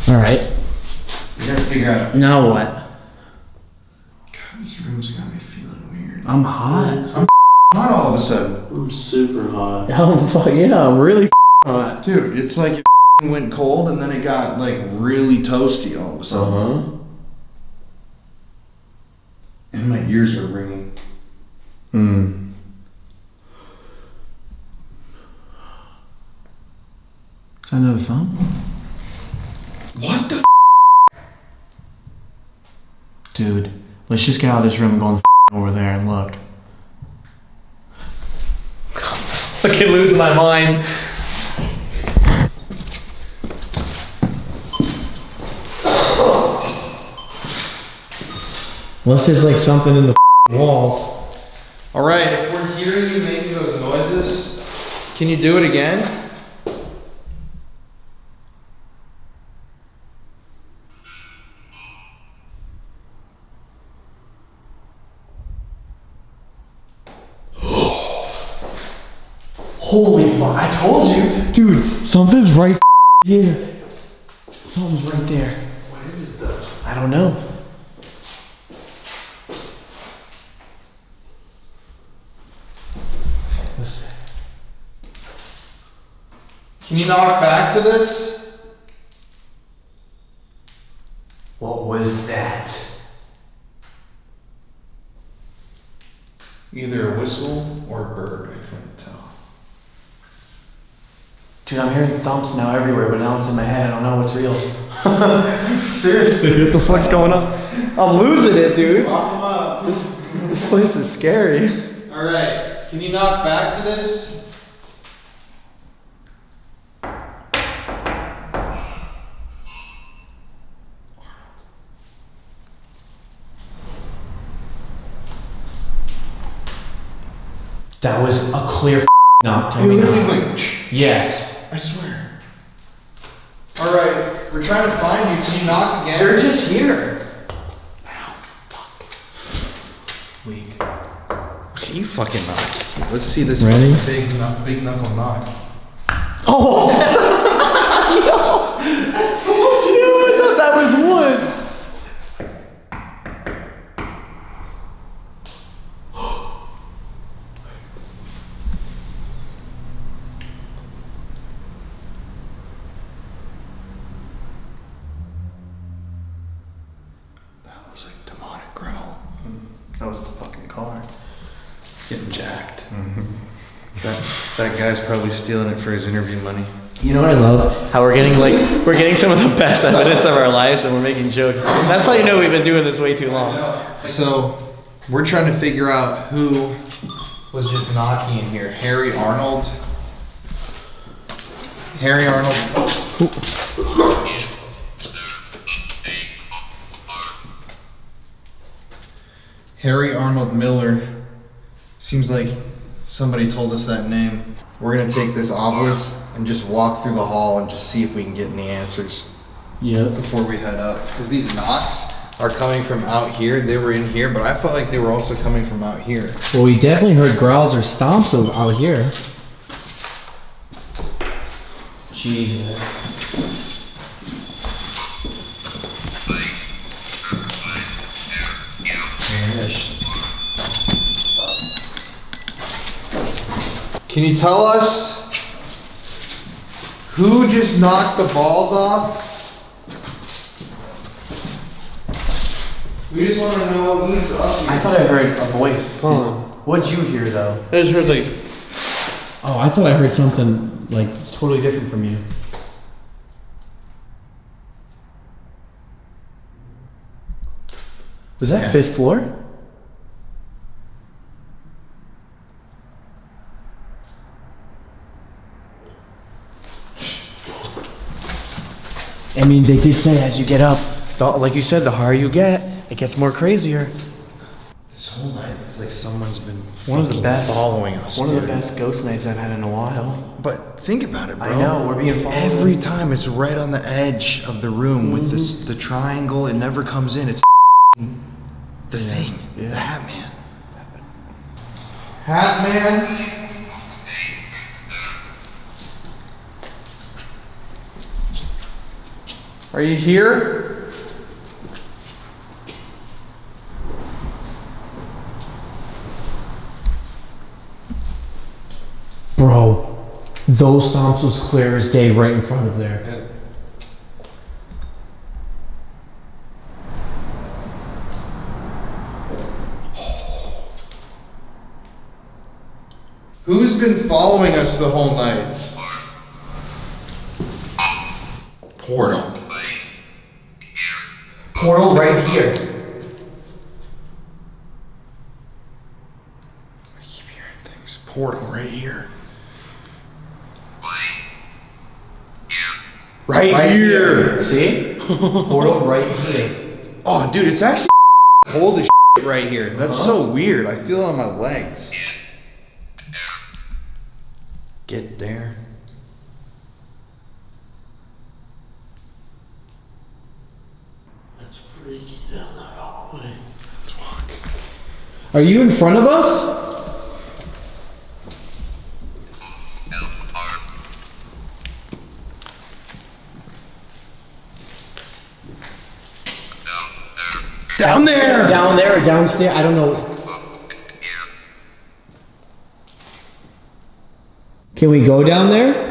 Alright. We gotta figure out. Now what? God, this room's got me feeling weird. I'm hot. I'm hot all of a sudden. I'm super hot. I'm really hot. Dude, it's like it went cold and then it got like really toasty all of a sudden. And my ears are ringing. Is that another thumb? What the Dude, let's just get out of this room and go on the over there and look. Fucking losing my mind. Unless there's like something in the walls. Alright, if we're hearing you making those noises, can you do it again? Holy fuck, I told you. Dude, something's right here. Something's right there. What is it though? I don't know. Listen. Can you knock back to this? What was that? Either a whistle or a bird, I couldn't tell. Dude, I'm hearing thumps now everywhere, but now it's in my head. I don't know what's real. Seriously, what the fuck's going on? I'm losing it, dude. Lock them up. This place is scary. Alright, can you knock back to this? That was a clear knock. Tell It me literally not. went, Yes. I swear. All right, we're trying to find you. Can you knock again? They're just here. Weak. Okay, you fucking knock. Let's see this Ready? big knuckle knock. Oh! Yo! I told you! I thought that was wood. That was like demonic growl. That was the fucking car. Getting jacked. That guy's probably stealing it for his interview money. You know what I love? How we're getting some of the best evidence of our lives and we're making jokes. That's how you know we've been doing this way too long. So, we're trying to figure out who was just knocking in here. Harry Arnold. Harry Arnold. Harry Arnold Miller. Seems like somebody told us that name. We're gonna take this obelisk and just walk through the hall and just see if we can get any answers. Yeah. Before we head up. Because these knocks are coming from out here. They were in here, but I felt like they were also coming from out here. Well, we definitely heard growls or stomps out here. Jesus. Can you tell us who just knocked the balls off? We just want to know who's up here. I thought I heard a voice. What'd you hear though? I just heard like, Oh, I thought I heard something like totally different from you. Was that fifth floor? I mean, they did say as you get up, like you said, the higher you get, it gets more crazier. This whole night it's like someone's been One of the fucking best following us. One of the dude. best ghost nights I've had in a while. But think about it, bro. I know, we're being followed. Every time it's right on the edge of the room with this the triangle. It never comes in. It's the thing. yeah. The Hatman. Hatman. Are you here? Bro, those stomps was clear as day right in front of there. Who's been following us the whole night? Portal. Portal right here. I keep hearing things. Portal right here. Right here. See? Portal right here. Oh, dude, it's actually cold as right here. That's so weird. I feel it on my legs. Get there. that's freaky down that hallway. Let's walk. Are you in front of us? Down there! Down there or downstairs? I don't know. Can we go down there?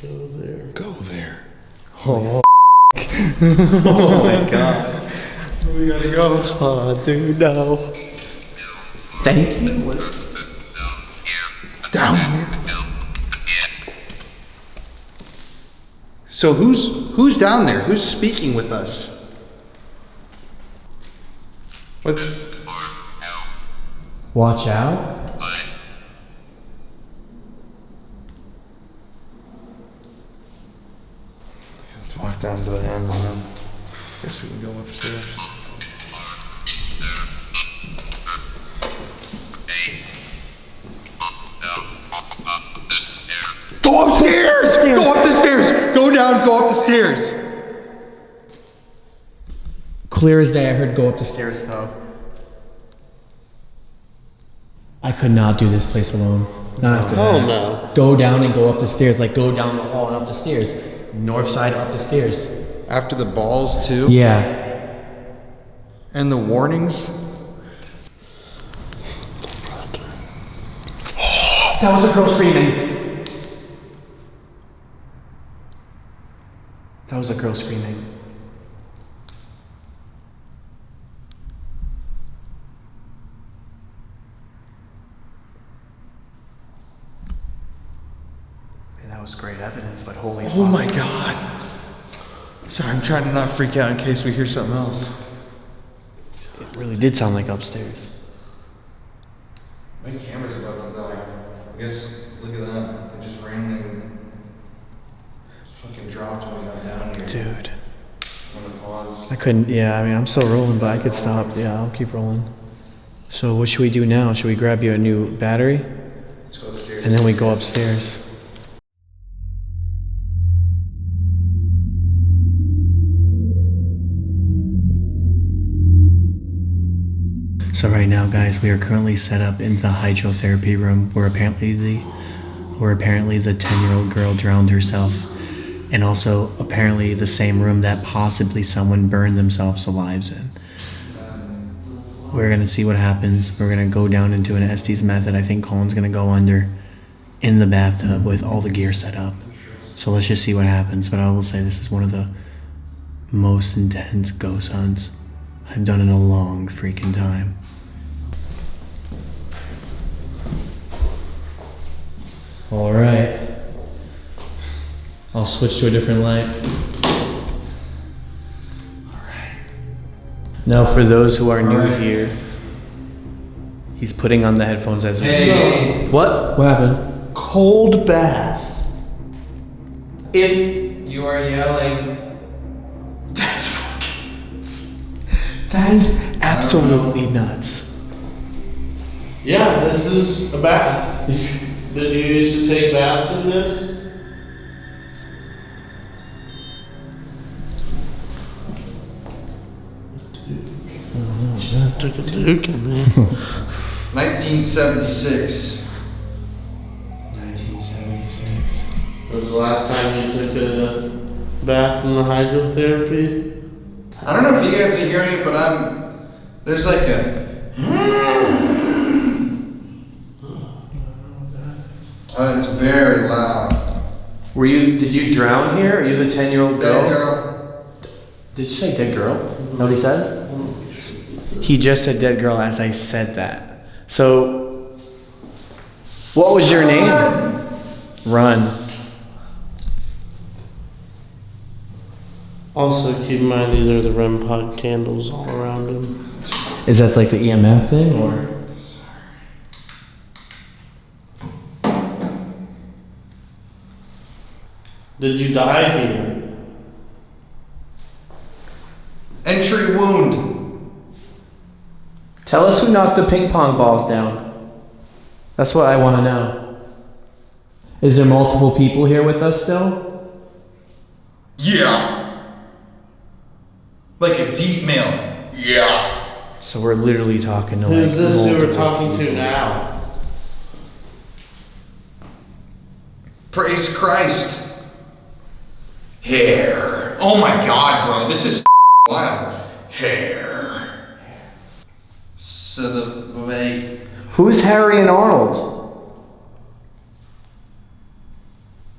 Go there. Go there. Oh, oh my god. We gotta go. Oh, dude, no. Thank you. Down here. So who's down there? Who's speaking with us? What's Watch out. Let's walk down to the end of the room. Guess we can go upstairs. Go upstairs! Go up the stairs! Go down, go up the stairs! Clear as day, I heard go up the stairs though. I could not do this place alone. Not after Oh that. no. Go down and go up the stairs, like go down the hall and up the stairs. North side up the stairs. After the balls too? Yeah. And the warnings? That was a girl screaming. That was a girl screaming. Man, that was great evidence, but holy Oh my god. Sorry, I'm trying to not freak out in case we hear something else. It really did sound like upstairs. My camera's about to die. I guess, look at that. It just randomly fucking dropped when we got down here. Dude. I'm gonna pause. I couldn't, yeah, I mean, I'm still rolling, but I could stop. Yeah, I'll keep rolling. So what should we do now? Should we grab you a new battery? Let's go upstairs. And then we go upstairs. So right now, guys, we are currently set up in the hydrotherapy room where apparently the 10-year-old girl drowned herself. And also apparently the same room that possibly someone burned themselves alive in. We're gonna see what happens. We're gonna go down into an Estes method. I think Colin's gonna go under in the bathtub with all the gear set up. So let's just see what happens. But I will say this is one of the most intense ghost hunts I've done in a long freaking time. All right. I'll switch to a different light. All right. Now for those who are new here, he's putting on the headphones as we speak. What? What happened? Cold bath. You are yelling. That is absolutely nuts. Yeah, this is a bath. Did you used to take baths in this? Took a duke in there. 1976. 1976. Was the last time you took a bath in the hydrotherapy? I don't know if you guys are hearing it, but there's like a. It's very loud. Did you drown here? Are you the 10-year-old girl? Dead girl. Did you say dead girl? Know what he said? He just said dead girl as I said that. So, what was your name? Run. Also, keep in mind these are the REM pod candles all around him. Is that like the EMF thing, or? Did you die here? Entry wound. Tell us who knocked the ping pong balls down. That's what I want to know. Is there multiple people here with us still? Yeah. Like a deep male. Yeah. So we're literally talking to Who's like this we were multiple talking to people. now? Praise Christ. Hair. Oh my god, bro. This is wild. Hair. So the way. Who's Harry and Arnold?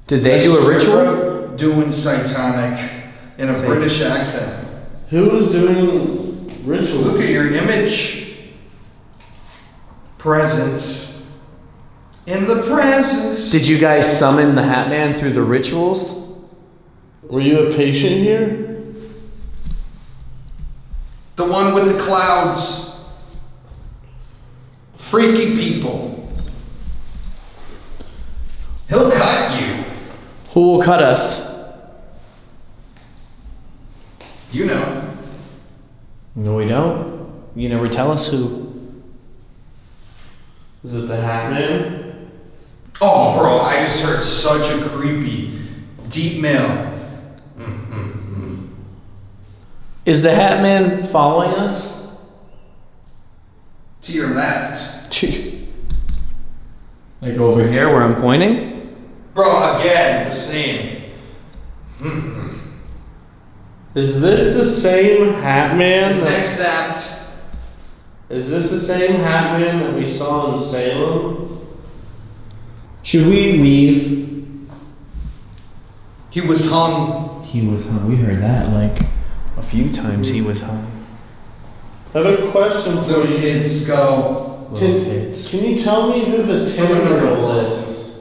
Did they do a ritual? Doing satanic in a British accent. Who was doing ritual? Look at your image. Presence. In the presence. Did you guys summon the Hatman through the rituals? Were you a patient here? The one with the clouds. Freaky people. He'll cut you. Who will cut us? You know. You never tell us who. Is it the Hatman? Oh, bro, I just heard such a creepy, deep male. Is the Hatman following us? To your left. Like over here where I'm pointing? Bro, again, the same. Is this the same Hatman? Next act. Is this the same Hatman that we saw in Salem? Should we leave? He was hung. He was hung. We heard that like a few times. He was hung. I have a question for Little you. kids go. Can you tell me who the 10-year-old is?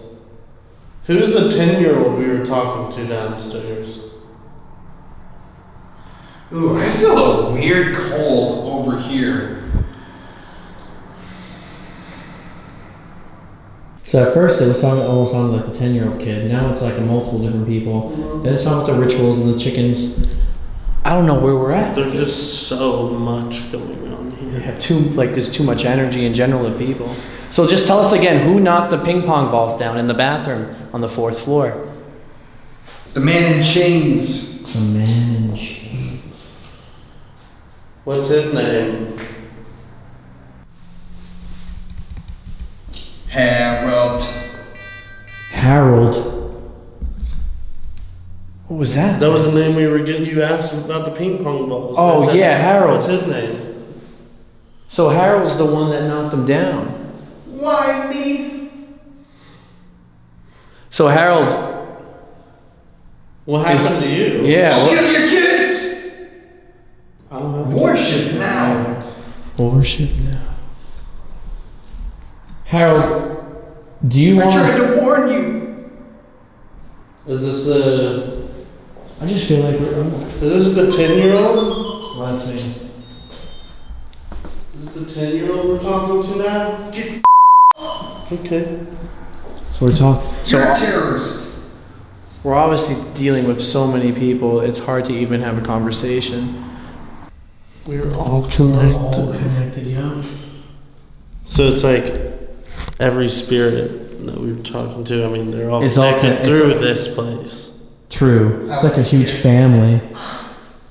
Who's the 10-year-old we were talking to downstairs? Ooh, I feel a weird cold over here. So at first it was almost sounded like a 10-year-old kid. Now it's like a multiple different people. Then it's on with the rituals and the chickens. I don't know where we're at. There's just so much going on here. Yeah, there's too much energy in general of people. So just tell us again, who knocked the ping pong balls down in the bathroom on the 4th floor? The man in chains. The man in chains. What's his name? Harold. Harold. What was that? That was the name we were getting. You asked about the ping pong balls. Oh, I said, yeah, Harold. What's his name? So Harold's the one that knocked them down. Why me? So Harold. What happened to you? Yeah. I'll kill your kids. I don't have Worship now. Worship now. Harold, do you want? I tried to warn you. Is this the? I just feel like we're. Is this the 10-year-old? Well, that's me. Is this the 10-year-old we're talking to now? Get Okay. So we're talking. You're a terrorist. We're obviously dealing with so many people. It's hard to even have a conversation. We're all connected. Yeah. So it's like every spirit that we were talking to. I mean, they're all It's all connected through this place. True. It's like a huge family.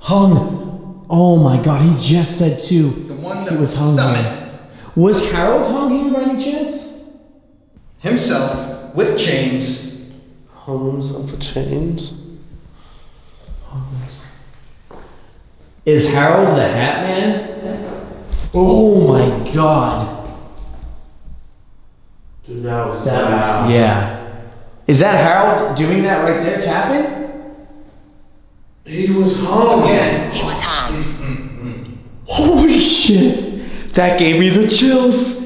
Hung. Oh my God! He just said too. The one that He was hung. summoned Was Harold hung here by any chance? himself with chains. Hung himself with chains. Is Harold the Hatman? Oh my God. Dude, that was Yeah. Is that Harold doing that right there, tapping? He was hung Again. He was hung. Holy shit! That gave me the chills.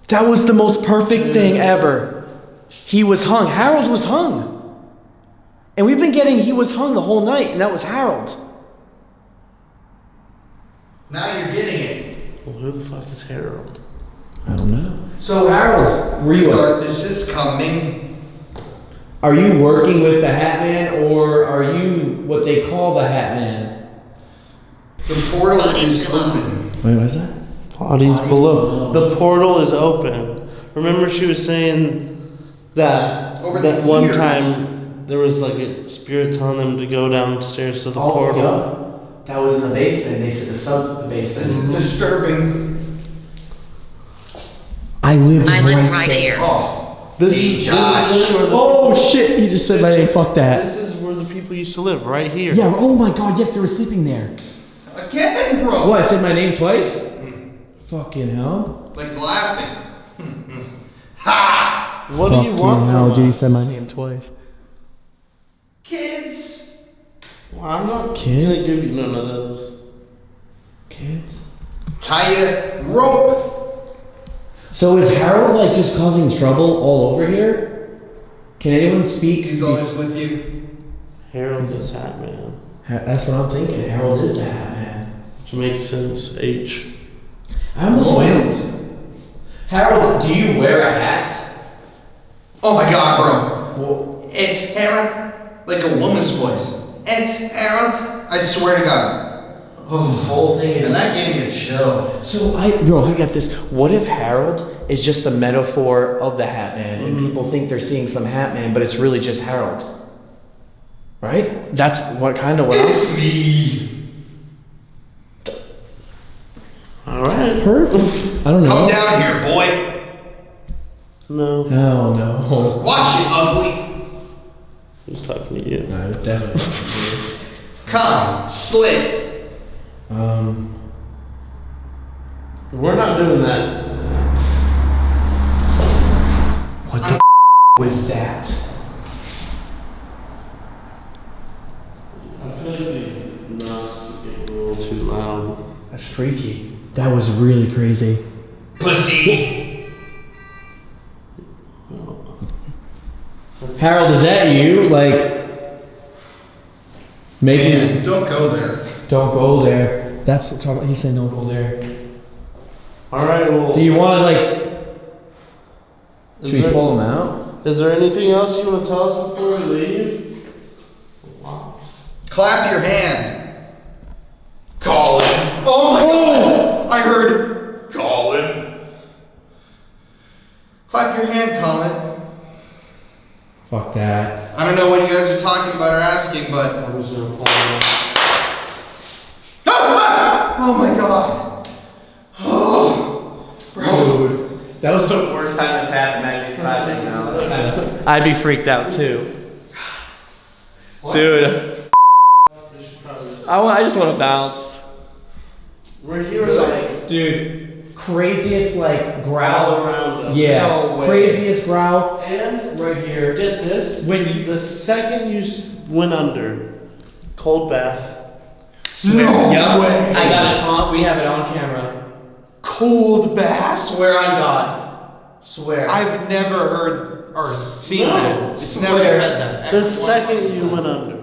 That was the most perfect thing ever. He was hung. Harold was hung. And we've been getting he was hung the whole night, and that was Harold. Now you're getting it. Well, who the fuck is Harold? I don't know. So Harold, were The you darkness is coming. are you working with the Hatman, or are you what they call the Hatman? The portal Bodies is below. open. Wait, what is that? Bodies below. The portal is open. Remember she was saying that Over that the one years. time there was like a spirit telling them to go downstairs to the portal. yeah. That was in the basement. They said the basement. This is disturbing. I live right here. Oh, This Hey, is Josh. where the, Oh shit! You just said my name. Fuck that. this is where the people used to live, right here. Yeah. Oh my God. Yes, they were sleeping there. again, bro. What? I said my name twice. Fucking hell. Like laughing. Ha! What do you want from us? said my name twice. Kids. Well, I'm not gonna Kids? give you none of those. Kids. Tie a rope. So is Harold like just causing trouble all over here? Can anyone speak? He's always with you. Harold's this Hatman. That's what I'm thinking. Harold is the Hatman. Which makes sense. H. I almost Boiled. Harold, do you wear a hat? Oh my God, bro. Well, It's Harold. Like a woman's voice. It's Harold. I swear to God. Oh, this whole thing is. And that gave me a chill. So I got this. What if Harold is just a metaphor of the Hatman, and people think they're seeing some Hatman, but it's really just Harold? Right? That's what I'm. It's me. All right. Perfect. I don't know. Come down here, boy. No. Oh no. Watch it, ugly. He's talking to you. No, definitely. Come, slit. We're not doing that. What the was that? I feel like these knobs are getting a little too loud. That's freaky. That was really crazy. Pussy. Harold, is that you? Like, maybe. Man, don't go there. Don't go there. That's what talking about. He said don't go there. All right. Well. Do you want to like? Should we pull him out? Is there anything else you want to tell us before we leave? Wow. Clap your hand. Colin. Oh my God. I heard Colin. Clap your hand, Colin. Fuck that. I don't know what you guys are talking about or asking, but I'm just gonna pull it out. Oh my God. Oh, bro. Dude, that was the worst time it's happened as he's clapping now. I'd be freaked out too. What? Dude. I just want to bounce. We're here like, dude, craziest like growl around us. Yeah, No way. craziest growl. And Right here. get this. When you The second you went under, cold bath. No Yep. way. I got it on. We have it on camera. Cold bath? Swear on God. Swear. I've never heard or seen No. that. It's Swear. never said that. The Ever second you went under.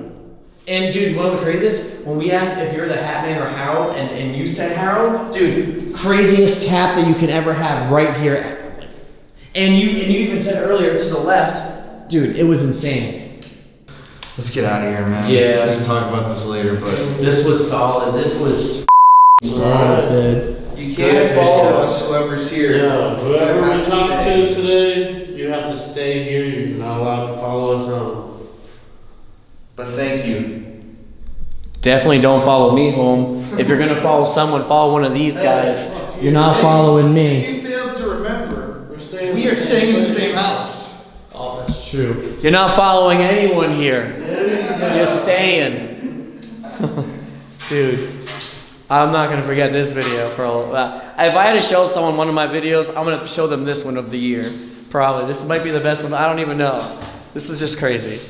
And dude, one of the craziest, when we asked if you're the Hatman or Harold, and you said Harold, dude, craziest tap that you can ever have right here. And you even said earlier to the left, dude, it was insane. Let's get out of here, man. Yeah. We can talk about this later, but This was solid. This was solid. you can't follow us, whoever's here. Yeah, whoever You have we to talk stay. to today, you have to stay here. You're not allowed to follow us home. But thank you. Definitely don't follow me home. If you're gonna follow someone, follow one of these guys. You're not following me. If you failed to remember, We're staying. we are staying in the same house. Oh, that's true. You're not following anyone here. You're staying. Dude, I'm not gonna forget this video for a while. If I had to show someone one of my videos, I'm gonna show them this one of the year. Probably. This might be the best one. I don't even know. This is just crazy.